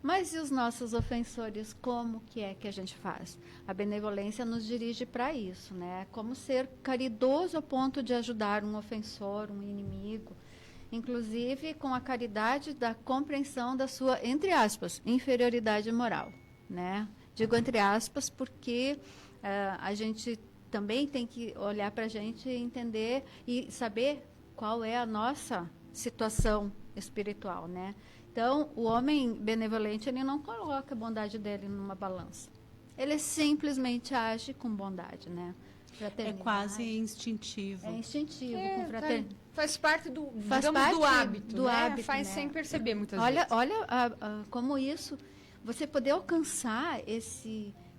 Mas e os nossos ofensores, como que é que a gente faz? A benevolência nos dirige para isso, né? Como ser caridoso ao ponto de ajudar um ofensor, um inimigo, inclusive com a caridade da compreensão da sua, entre aspas, inferioridade moral, né? Digo entre aspas porque a gente também tem que olhar para a gente e entender e saber qual é a nossa situação espiritual, né? Então, o homem benevolente, ele não coloca a bondade dele numa balança. Ele simplesmente age com bondade, né? É quase instintivo. É instintivo, com fraternidade. Faz parte do, Faz digamos, parte do hábito, do né? hábito, Faz né? sem perceber muitas vezes. Olha como isso, você poder alcançar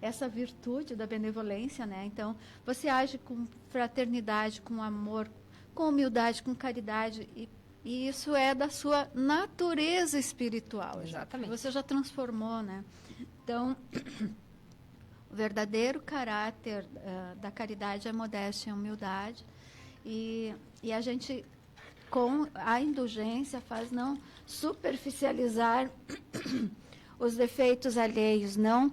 essa virtude da benevolência, né? Então, você age com fraternidade, com amor, com humildade, com caridade e isso é da sua natureza espiritual. Exatamente. Você já transformou, né? Então, o verdadeiro caráter da caridade é modéstia e humildade. E a gente, com a indulgência, faz não superficializar os defeitos alheios, não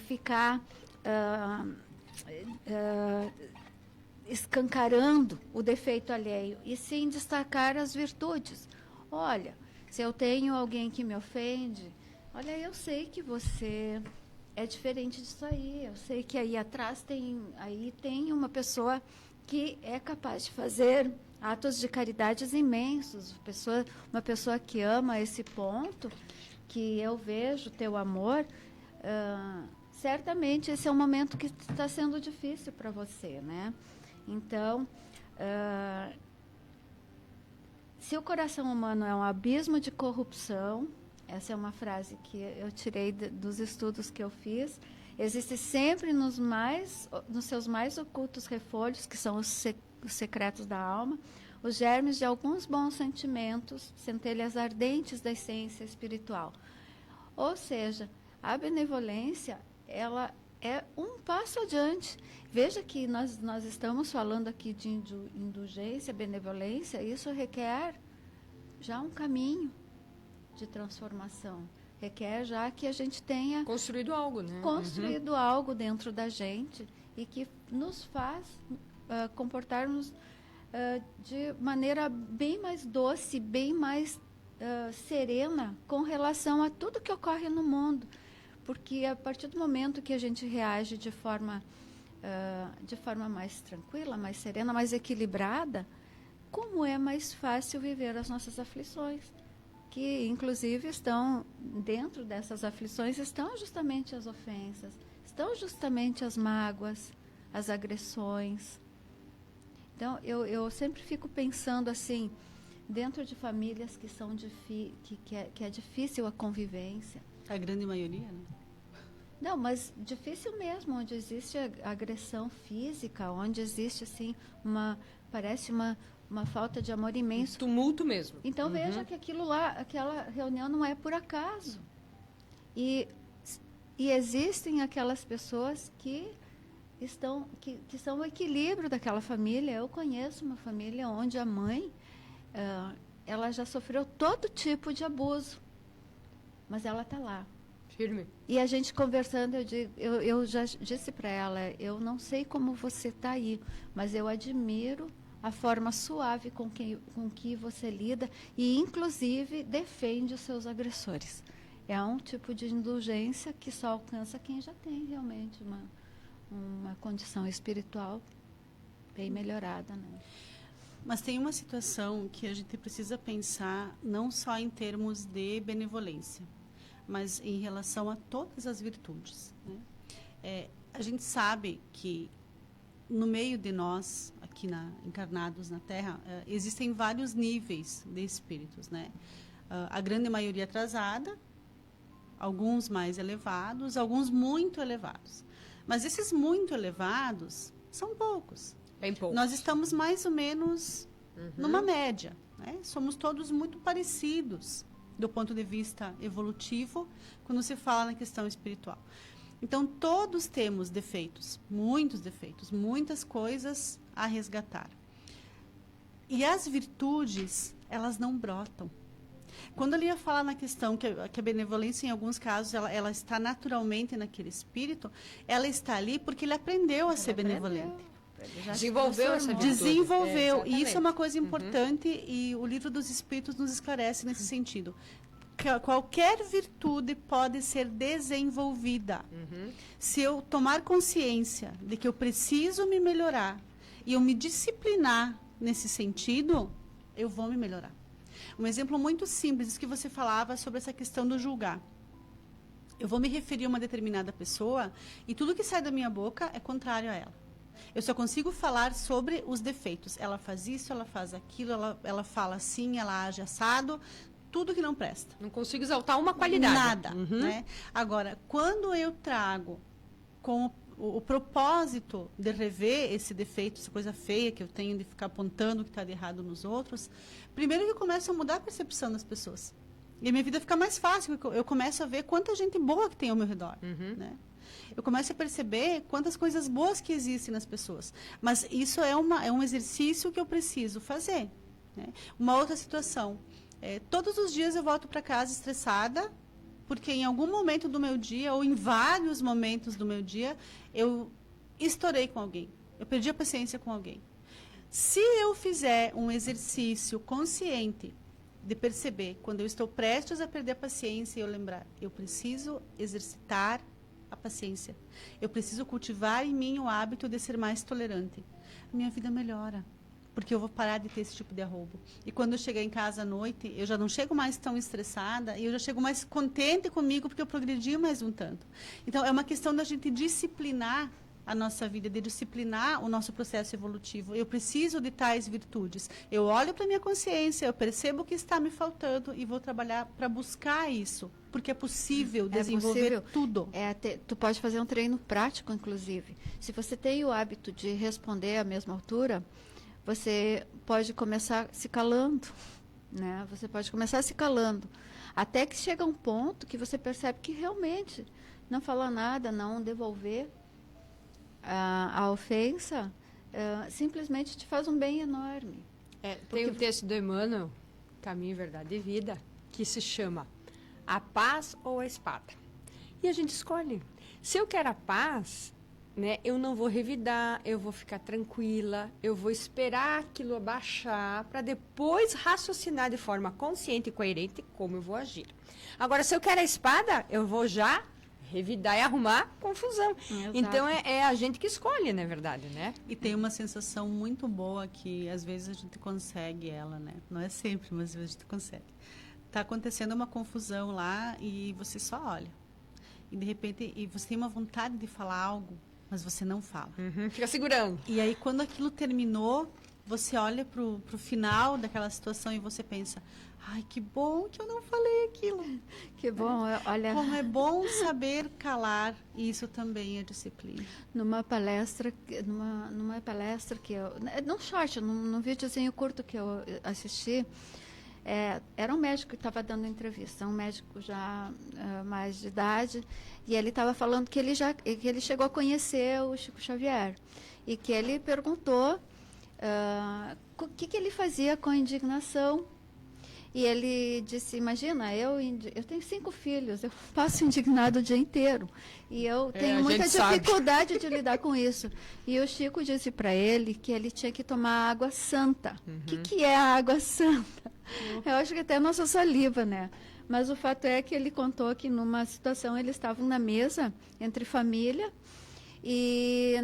ficar escancarando o defeito alheio, e sim destacar as virtudes. Olha, se eu tenho alguém que me ofende, olha, eu sei que você é diferente disso aí, eu sei que aí atrás tem uma pessoa que é capaz de fazer atos de caridades imensos, uma pessoa que ama a esse ponto, que eu vejo teu amor, certamente esse é um momento que está sendo difícil para você, né? Então, se o coração humano é um abismo de corrupção, essa é uma frase que eu tirei dos estudos que eu fiz, existe sempre nos seus mais ocultos refolhos, que são os secretos da alma, os germes de alguns bons sentimentos, centelhas ardentes da essência espiritual. Ou seja, a benevolência, ela é um passo adiante. Veja que nós estamos falando aqui de indulgência, benevolência, isso requer já um caminho de transformação. Requer já que a gente tenha construído algo, né? Construído algo dentro da gente e que nos faz comportarmos de maneira bem mais doce, bem mais serena com relação a tudo que ocorre no mundo. Porque a partir do momento que a gente reage de forma mais tranquila, mais serena, mais equilibrada, como é mais fácil viver as nossas aflições, que inclusive estão dentro dessas aflições, estão justamente as ofensas, estão justamente as mágoas, as agressões. Então, eu sempre fico pensando assim, dentro de famílias que são que é difícil a convivência. A grande maioria, né? Não, mas difícil mesmo, onde existe agressão física, onde existe assim parece uma falta de amor imenso. Tumulto mesmo. Então veja que aquilo lá, aquela reunião não é por acaso. E existem aquelas pessoas que são o equilíbrio daquela família. Eu conheço uma família onde a mãe ela já sofreu todo tipo de abuso, mas ela está lá. Firme. E a gente conversando, eu já disse para ela, eu não sei como você está aí, mas eu admiro a forma suave com que você lida e, inclusive, defende os seus agressores. É um tipo de indulgência que só alcança quem já tem realmente uma condição espiritual bem melhorada, né? Mas tem uma situação que a gente precisa pensar não só em termos de benevolência, mas em relação a todas as virtudes, né? A gente sabe que no meio de nós, aqui encarnados na Terra, existem vários níveis de espíritos, né? A grande maioria atrasada, alguns mais elevados, alguns muito elevados. Mas esses muito elevados são poucos. Bem poucos. Nós estamos mais ou menos numa média, né? Somos todos muito parecidos do ponto de vista evolutivo, quando se fala na questão espiritual. Então, todos temos defeitos, muitas coisas a resgatar. E as virtudes, elas não brotam. Quando ele ia falar na questão que a benevolência, em alguns casos, ela está naturalmente naquele espírito, ela está ali porque ele aprendeu a ser benevolente. Desenvolveu essa virtude. Desenvolveu. E isso é uma coisa importante e o Livro dos Espíritos nos esclarece nesse sentido. Qualquer virtude pode ser desenvolvida. Se eu tomar consciência de que eu preciso me melhorar e eu me disciplinar nesse sentido, eu vou me melhorar. Um exemplo muito simples que você falava sobre essa questão do julgar. Eu vou me referir a uma determinada pessoa e tudo que sai da minha boca é contrário a ela. Eu só consigo falar sobre os defeitos. Ela faz isso, ela faz aquilo, ela fala assim, ela age assado, tudo que não presta. Não consigo exaltar uma qualidade. Nada. Né? Agora, quando eu trago com o propósito de rever esse defeito, essa coisa feia que eu tenho de ficar apontando o que está de errado nos outros, primeiro que eu começo a mudar a percepção das pessoas. E a minha vida fica mais fácil, porque eu começo a ver quanta gente boa que tem ao meu redor. Né? Eu começo a perceber quantas coisas boas que existem nas pessoas. Mas isso é um exercício que eu preciso fazer. Né? Uma outra situação. Todos os dias eu volto para casa estressada, porque em algum momento do meu dia, ou em vários momentos do meu dia, eu estourei com alguém. Eu perdi a paciência com alguém. Se eu fizer um exercício consciente de perceber, quando eu estou prestes a perder a paciência, eu lembrar, eu preciso exercitar a paciência. Eu preciso cultivar em mim o hábito de ser mais tolerante. A minha vida melhora. Porque eu vou parar de ter esse tipo de arrobo. E quando eu chegar em casa à noite, eu já não chego mais tão estressada e eu já chego mais contente comigo porque eu progredi mais um tanto. Então, é uma questão da gente disciplinar a nossa vida, de disciplinar o nosso processo evolutivo. Eu preciso de tais virtudes. Eu olho para a minha consciência, eu percebo o que está me faltando e vou trabalhar para buscar isso. Porque é possível desenvolver tudo. Tu pode fazer um treino prático, inclusive. Se você tem o hábito de responder à mesma altura, você pode começar se calando, né? Você pode começar se calando, até que chega um ponto que você percebe que realmente não falar nada, não devolver a ofensa, simplesmente te faz um bem enorme. Tem um texto do Emmanuel, Caminho, Verdade e Vida, que se chama A Paz ou a Espada. E a gente escolhe. Se eu quero a paz, né, eu não vou revidar, eu vou ficar tranquila, eu vou esperar aquilo abaixar para depois raciocinar de forma consciente e coerente como eu vou agir. Agora, se eu quero a espada, eu vou já revidar e arrumar confusão. Exato. Então, é a gente que escolhe, na verdade, né? E tem uma sensação muito boa que, às vezes, a gente consegue ela, né? Não é sempre, mas às vezes a gente consegue. Está acontecendo uma confusão lá e você só olha. E, de repente, você tem uma vontade de falar algo, mas você não fala. Fica segurando. E aí, quando aquilo terminou, você olha pro final daquela situação e você pensa, ai, que bom que eu não falei aquilo. Que bom, olha... Como é bom saber calar, isso também é disciplina. Numa palestra que eu... Num short, num videozinho curto que eu assisti, era um médico que estava dando entrevista, um médico já mais de idade, e ele estava falando que ele chegou a conhecer o Chico Xavier, e que ele perguntou o que ele fazia com a indignação. E ele disse, imagina, eu tenho 5 filhos, eu passo indignado o dia inteiro. E eu tenho muita dificuldade de lidar com isso. E o Chico disse para ele que ele tinha que tomar água santa. O que é a água santa? Eu acho que até a nossa saliva, né? Mas o fato é que ele contou que numa situação eles estavam na mesa, entre família, e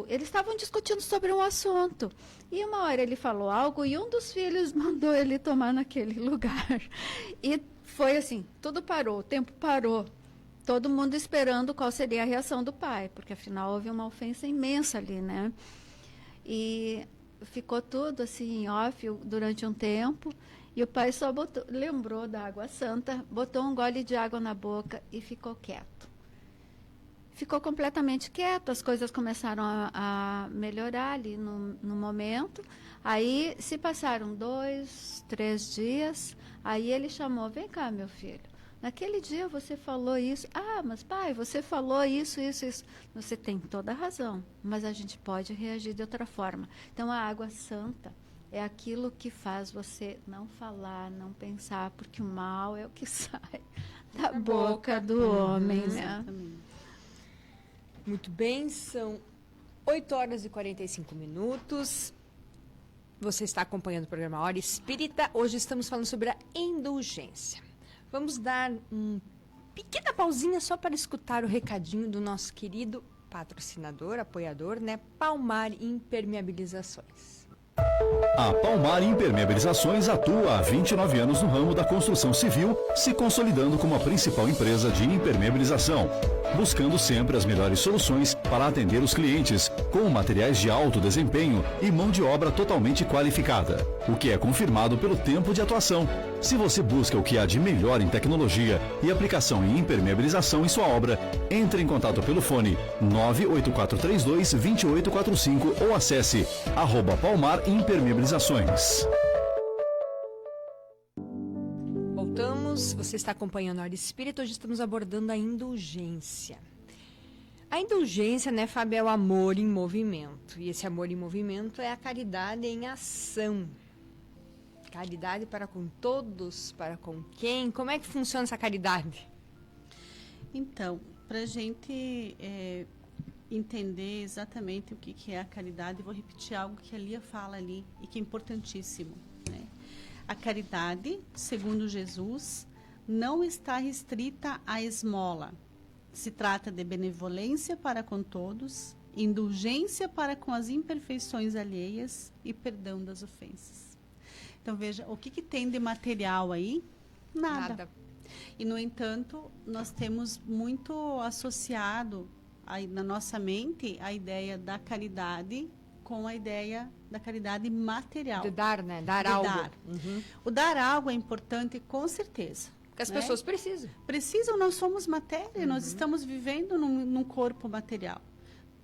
eles estavam discutindo sobre um assunto. E uma hora ele falou algo e um dos filhos mandou ele tomar naquele lugar. E foi assim, tudo parou, o tempo parou. Todo mundo esperando qual seria a reação do pai, porque afinal houve uma ofensa imensa ali, né? E ficou tudo assim, off durante um tempo. E o pai só lembrou da água santa, botou um gole de água na boca e ficou quieto. Ficou completamente quieto, as coisas começaram a melhorar ali no momento. Aí se passaram 2, 3 dias, aí ele chamou, vem cá, meu filho, naquele dia você falou isso. Ah, mas pai, você falou isso. Você tem toda a razão, mas a gente pode reagir de outra forma. Então a água santa é aquilo que faz você não falar, não pensar, porque o mal é o que sai da boca do homem, né? Exatamente. Muito bem, são 8 horas e 45 minutos. Você está acompanhando o programa Hora Espírita. Hoje estamos falando sobre a indulgência. Vamos dar uma pequena pausinha só para escutar o recadinho do nosso querido patrocinador, apoiador, né? Palmar Impermeabilizações. A Palmar Impermeabilizações atua há 29 anos no ramo da construção civil, se consolidando como a principal empresa de impermeabilização, buscando sempre as melhores soluções para atender os clientes, com materiais de alto desempenho e mão de obra totalmente qualificada, o que é confirmado pelo tempo de atuação. Se você busca o que há de melhor em tecnologia e aplicação em impermeabilização em sua obra, entre em contato pelo fone 98432-2845 ou acesse @Palmar Impermeabilizações. Voltamos, você está acompanhando a Hora Espírita, hoje estamos abordando a indulgência. A indulgência, né, Fábio, é o amor em movimento, e esse amor em movimento é a caridade em ação. Caridade para com todos, para com quem? Como é que funciona essa caridade? Então, para a gente entender exatamente o que é a caridade, vou repetir algo que a Lia fala ali e que é importantíssimo, né? A caridade, segundo Jesus, não está restrita à esmola. Se trata de benevolência para com todos, indulgência para com as imperfeições alheias e perdão das ofensas. Então, veja, o que tem de material aí? Nada. E, no entanto, nós temos muito associado aí, na nossa mente a ideia da caridade com a ideia da caridade material. De dar, né? Dar algo. Uhum. O dar algo é importante, com certeza. Porque as pessoas precisam. Precisam, nós somos matéria, nós estamos vivendo num corpo material.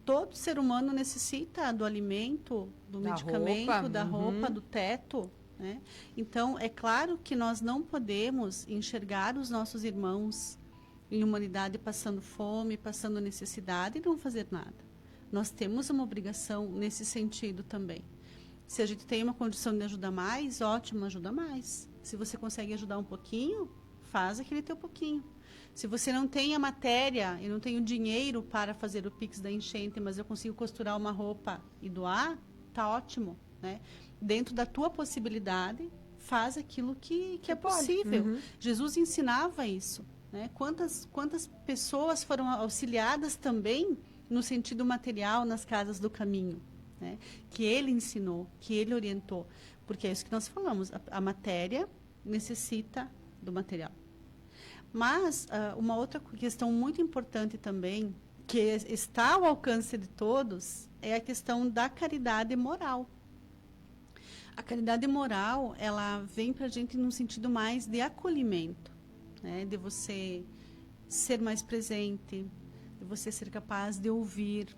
Todo ser humano necessita do alimento, do medicamento, da roupa, do teto, né? Então, é claro que nós não podemos enxergar os nossos irmãos em humanidade passando fome, passando necessidade e não fazer nada. Nós temos uma obrigação nesse sentido também. Se a gente tem uma condição de ajudar mais, ótimo, ajuda mais. Se você consegue ajudar um pouquinho, faz aquele teu pouquinho. Se você não tem a matéria e não tem o dinheiro para fazer o Pix da enchente, mas eu consigo costurar uma roupa e doar, tá ótimo, né? Dentro da tua possibilidade, faz aquilo que é possível. Uhum. Jesus ensinava isso, né? Quantas pessoas foram auxiliadas também no sentido material nas casas do caminho, né? Que ele ensinou, que ele orientou. Porque é isso que nós falamos, a matéria necessita do material. Mas uma outra questão muito importante também que está ao alcance de todos, é a questão da caridade moral. A caridade moral, ela vem para a gente num sentido mais de acolhimento, né? De você ser mais presente, de você ser capaz de ouvir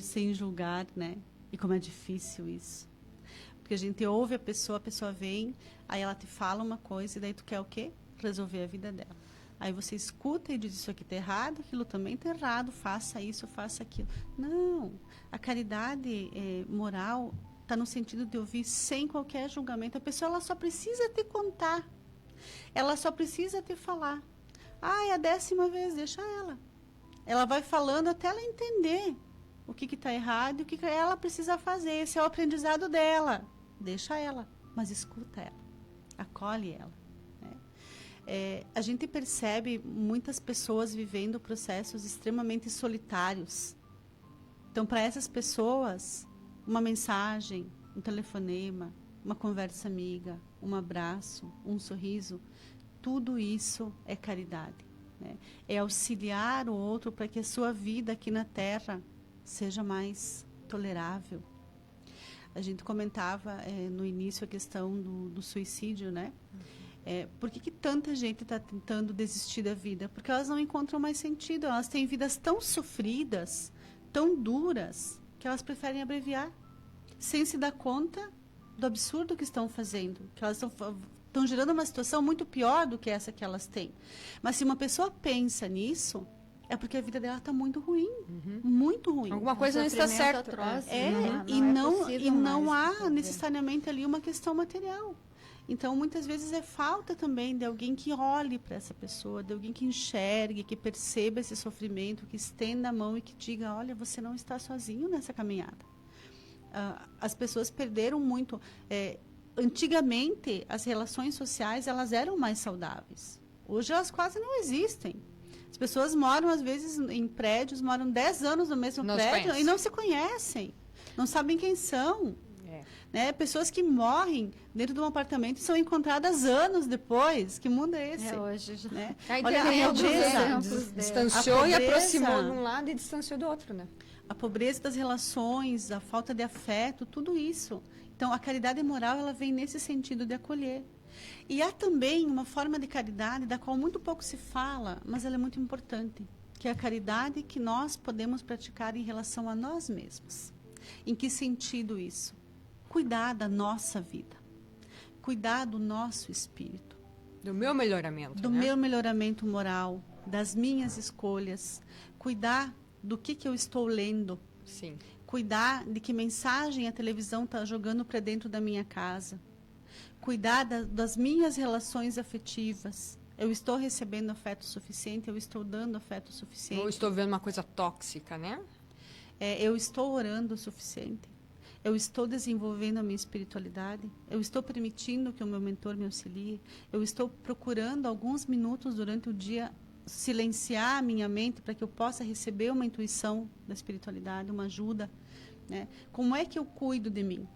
sem julgar, né? E como é difícil isso. Porque a gente ouve a pessoa vem, aí ela te fala uma coisa, e daí tu quer o quê? Resolver a vida dela. Aí você escuta e diz, isso aqui está errado, aquilo também está errado, faça isso, faça aquilo. Não, a caridade moral está no sentido de ouvir sem qualquer julgamento. A pessoa ela só precisa te contar, ela só precisa te falar. É a 10ª vez, deixa ela. Ela vai falando até ela entender o que está errado e o que ela precisa fazer. Esse é o aprendizado dela. Deixa ela, mas escuta ela, acolhe ela. A gente percebe muitas pessoas vivendo processos extremamente solitários. Então, para essas pessoas, uma mensagem, um telefonema, uma conversa amiga, um abraço, um sorriso, tudo isso é caridade, né? É auxiliar o outro para que a sua vida aqui na Terra seja mais tolerável. A gente comentava no início a questão do suicídio, né? Por que tanta gente está tentando desistir da vida? Porque elas não encontram mais sentido. Elas têm vidas tão sofridas, tão duras, que elas preferem abreviar, sem se dar conta do absurdo que estão fazendo. Que elas estão gerando uma situação muito pior do que essa que elas têm. Mas se uma pessoa pensa nisso, é porque a vida dela está muito ruim. Muito ruim. Alguma coisa não está certa. E não há necessariamente ali uma questão material. Então, muitas vezes é falta também de alguém que olhe para essa pessoa, de alguém que enxergue, que perceba esse sofrimento, que estenda a mão e que diga, olha, você não está sozinho nessa caminhada. As pessoas perderam muito. Antigamente, as relações sociais elas eram mais saudáveis. Hoje, elas quase não existem. As pessoas moram, às vezes, em prédios, moram 10 anos no mesmo prédio e não se conhecem, não sabem quem são. Né? Pessoas que morrem dentro de um apartamento e são encontradas anos depois. Que mundo é esse? Hoje. Né? Olha, a pobreza distanciou e aproximou de um lado e distanciou do outro, né? A pobreza das relações, a falta de afeto, tudo isso. Então, a caridade moral, ela vem nesse sentido de acolher. E há também uma forma de caridade da qual muito pouco se fala, mas ela é muito importante, que é a caridade que nós podemos praticar em relação a nós mesmos. Em que sentido isso? Cuidar da nossa vida, cuidar do nosso espírito. Do meu melhoramento, do meu melhoramento moral, das minhas escolhas, cuidar do que eu estou lendo. Sim. Cuidar de que mensagem a televisão está jogando para dentro da minha casa. Cuidar das minhas relações afetivas. Eu estou recebendo afeto suficiente, eu estou dando afeto suficiente. Ou estou vendo uma coisa tóxica, né? Eu estou orando o suficiente. Eu estou desenvolvendo a minha espiritualidade. Eu estou permitindo que o meu mentor me auxilie. Eu estou procurando alguns minutos durante o dia silenciar a minha mente para que eu possa receber uma intuição da espiritualidade, uma ajuda, né? Como é que eu cuido de mim?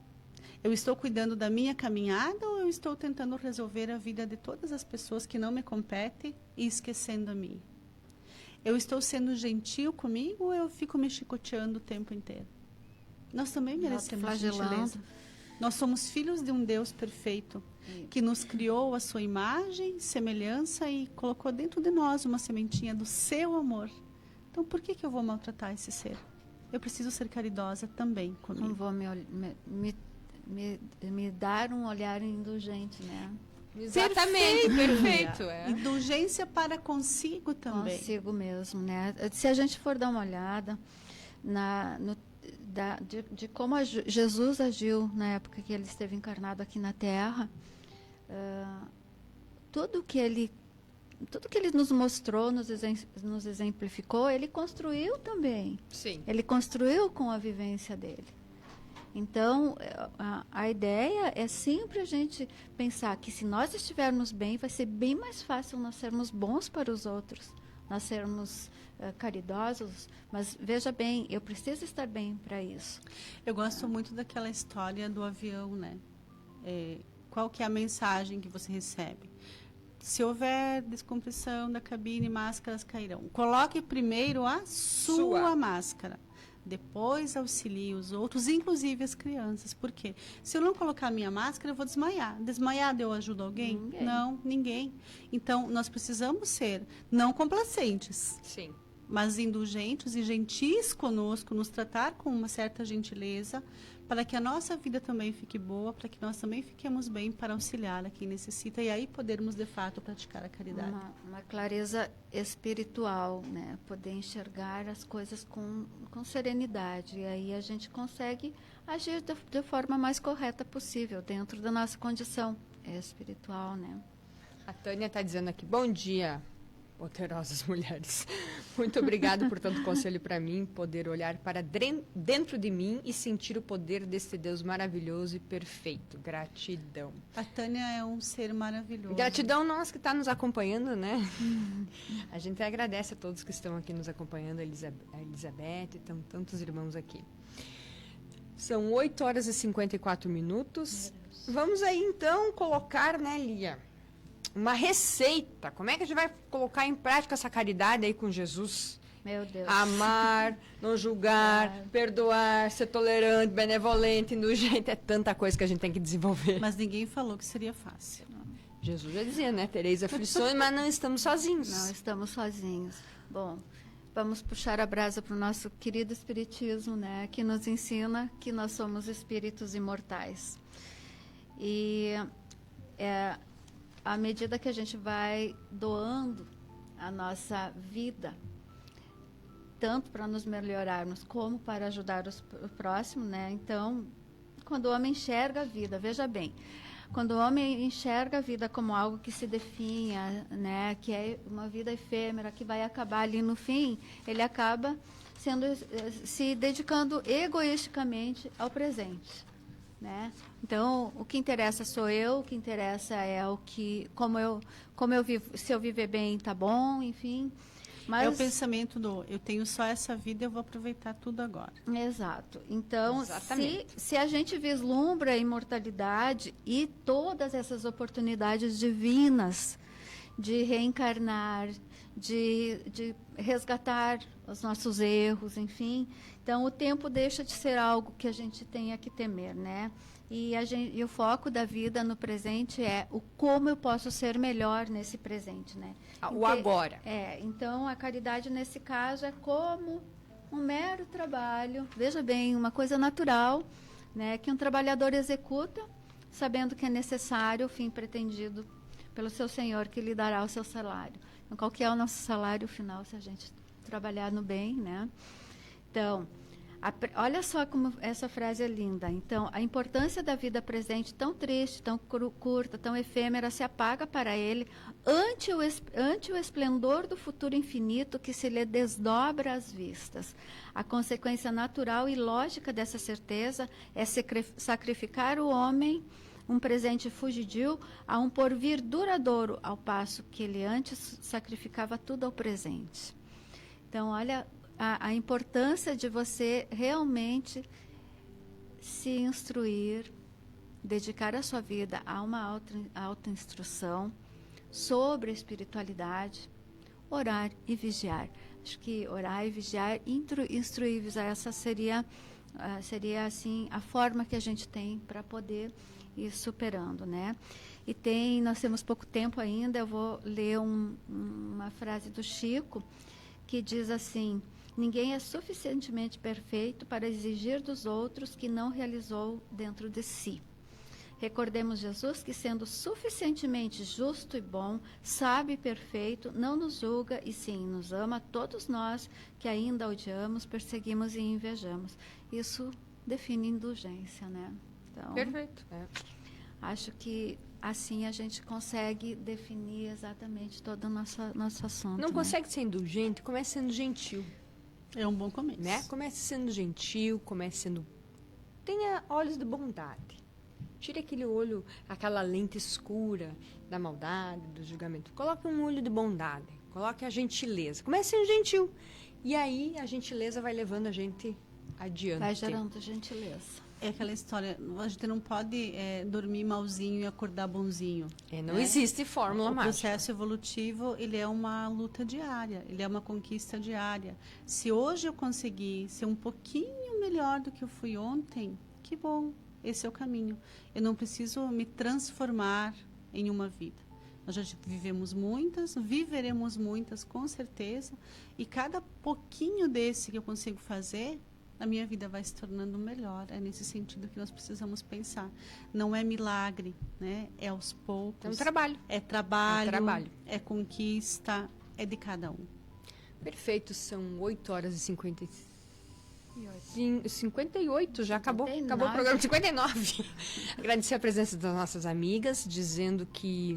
Eu estou cuidando da minha caminhada ou eu estou tentando resolver a vida de todas as pessoas que não me competem e esquecendo a mim? Eu estou sendo gentil comigo ou eu fico me chicoteando o tempo inteiro? Nós também merecemos gentileza. Nós somos filhos de um Deus perfeito, que nos criou a sua imagem, semelhança e colocou dentro de nós uma sementinha do seu amor. Então, por que eu vou maltratar esse ser? Eu preciso ser caridosa também comigo. Não vou me dar um olhar indulgente, né? Exatamente, perfeito. Indulgência para consigo também. Consigo mesmo, né? Se a gente for dar uma olhada de como Jesus agiu na época que ele esteve encarnado aqui na Terra, tudo que ele nos mostrou, nos exemplificou, ele construiu também. Sim. Ele construiu com a vivência dele. Então, a ideia é sempre a gente pensar que se nós estivermos bem, vai ser bem mais fácil nós sermos bons para os outros, nós sermos caridosos, mas veja bem, eu preciso estar bem para isso. Eu gosto muito daquela história do avião, né? Qual que é a mensagem que você recebe? Se houver descompressão da cabine, máscaras cairão. Coloque primeiro a sua máscara. Depois auxilie os outros, inclusive as crianças. Por quê? Se eu não colocar a minha máscara, eu vou desmaiar. Desmaiada, eu ajudo alguém? Ninguém. Não, ninguém. Então, nós precisamos ser não complacentes, Sim. mas indulgentes e gentis conosco, nos tratar com uma certa gentileza, para que a nossa vida também fique boa, para que nós também fiquemos bem para auxiliar a quem necessita e aí podermos, de fato, praticar a caridade. Uma clareza espiritual, né? Poder enxergar as coisas com serenidade. E aí a gente consegue agir de forma mais correta possível, dentro da nossa condição espiritual, né? A Tânia está dizendo aqui, bom dia, poderosas mulheres. Muito obrigado por tanto conselho para mim, poder olhar para dentro de mim e sentir o poder desse Deus maravilhoso e perfeito. Gratidão. A Tânia é um ser maravilhoso. Gratidão nós que está nos acompanhando, né? A gente agradece a todos que estão aqui nos acompanhando, a Elizabeth, estão tantos irmãos aqui. São 8 horas e 54 minutos. Vamos aí então colocar, né, Lia? Uma receita. Como é que a gente vai colocar em prática essa caridade aí com Jesus? Meu Deus. Amar, não julgar, perdoar, ser tolerante, benevolente, indulgente. É tanta coisa que a gente tem que desenvolver. Mas ninguém falou que seria fácil. Jesus já dizia, né? Tereis aflições, mas não estamos sozinhos. Não estamos sozinhos. Bom, vamos puxar a brasa para o nosso querido Espiritismo, né? Que nos ensina que nós somos espíritos imortais. E à medida que a gente vai doando a nossa vida, tanto para nos melhorarmos como para ajudar o próximo, né? Então, quando o homem enxerga a vida, veja bem, quando o homem enxerga a vida como algo que se definha, né? Que é uma vida efêmera, que vai acabar ali no fim, ele acaba se dedicando egoisticamente ao presente. Né? Então, o que interessa sou eu, o que interessa é como eu vivo, se eu viver bem, tá bom, enfim. Mas é o pensamento eu tenho só essa vida, eu vou aproveitar tudo agora. Exato. Então, Exatamente. se a gente vislumbra a imortalidade e todas essas oportunidades divinas de reencarnar, de resgatar os nossos erros, enfim. Então, o tempo deixa de ser algo que a gente tenha que temer, né? E o foco da vida no presente é o como eu posso ser melhor nesse presente, né? O agora. Então, a caridade, nesse caso, é como um mero trabalho, veja bem, uma coisa natural, né? Que um trabalhador executa, sabendo que é necessário o fim pretendido pelo seu Senhor, que lhe dará o seu salário. Então, qual que é o nosso salário final, se a gente trabalhar no bem, né? Então, olha só como essa frase é linda. Então, a importância da vida presente, tão triste, tão curta, tão efêmera, se apaga para ele ante o esplendor do futuro infinito que se lhe desdobra às vistas. A consequência natural e lógica dessa certeza é sacrificar o homem, um presente fugidio, a um porvir duradouro, ao passo que ele antes sacrificava tudo ao presente. Então, olha a importância de você realmente se instruir, dedicar a sua vida a uma autoinstrução sobre a espiritualidade, orar e vigiar. Acho que orar e vigiar, instruir e vigiar, essa seria assim a forma que a gente tem para poder ir superando, né? E nós temos pouco tempo ainda, eu vou ler uma frase do Chico, que diz assim: ninguém é suficientemente perfeito para exigir dos outros que não realizou dentro de si. Recordemos Jesus que, sendo suficientemente justo e bom, sábio e perfeito, não nos julga e sim nos ama a todos nós que ainda odiamos, perseguimos e invejamos. Isso define indulgência, né? Então, Perfeito. acho que assim a gente consegue definir exatamente todo o nosso assunto. Não né? consegue ser indulgente? Comece sendo gentil. É um bom começo. Né? Comece sendo gentil, comece sendo... Tenha olhos de bondade. Tire aquele olho, aquela lente escura da maldade, do julgamento. Coloque um olho de bondade. Coloque a gentileza. Comece sendo gentil. E aí a gentileza vai levando a gente adiante. Vai gerando gentileza. É aquela história, a gente não pode dormir malzinho e acordar bonzinho. Não né? existe fórmula O mágica. processo evolutivo, ele é uma luta diária, ele é uma conquista diária. Se hoje eu conseguir ser um pouquinho melhor do que eu fui ontem, que bom, esse é o caminho. Eu não preciso me transformar em uma vida. Nós já vivemos muitas, viveremos muitas, com certeza, e cada pouquinho desse que eu consigo fazer, a minha vida vai se tornando melhor. É nesse sentido que nós precisamos pensar. Não é milagre, né? É aos poucos. É um trabalho. É trabalho, É trabalho. é conquista, é de cada um. Perfeito, são 8 horas e 58, já acabou o 59. programa, 59. Agradecer a presença das nossas amigas,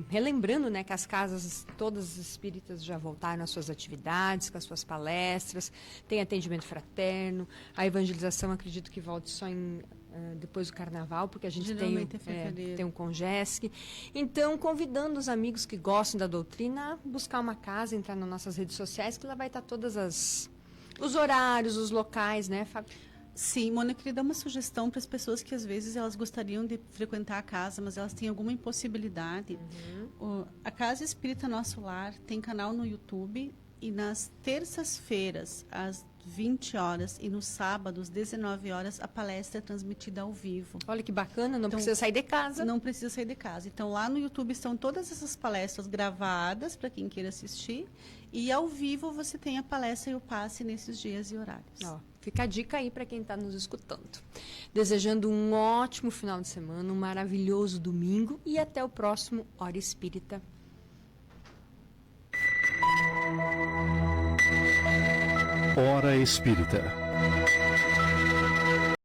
relembrando, né, que as casas todas espíritas já voltaram às suas atividades, com as suas palestras, tem atendimento fraterno, a evangelização acredito que volte só depois do carnaval, porque a gente tem um Congesc. Então, convidando os amigos que gostam da doutrina a buscar uma casa, entrar nas nossas redes sociais, que lá vai estar todas os horários, os locais, né, Fábio? Sim, Mônica, eu queria dar uma sugestão para as pessoas que às vezes elas gostariam de frequentar a casa, mas elas têm alguma impossibilidade. A Casa Espírita Nosso Lar tem canal no YouTube e nas terças-feiras, às 20 horas e nos sábados, 19 horas, a palestra é transmitida ao vivo. Olha que bacana, não precisa sair de casa. Não precisa sair de casa. Então, lá no YouTube estão todas essas palestras gravadas para quem queira assistir. E ao vivo você tem a palestra e o passe nesses dias e horários. Fica a dica aí para quem está nos escutando. Desejando um ótimo final de semana, um maravilhoso domingo e até o próximo Hora Espírita. Hora Espírita.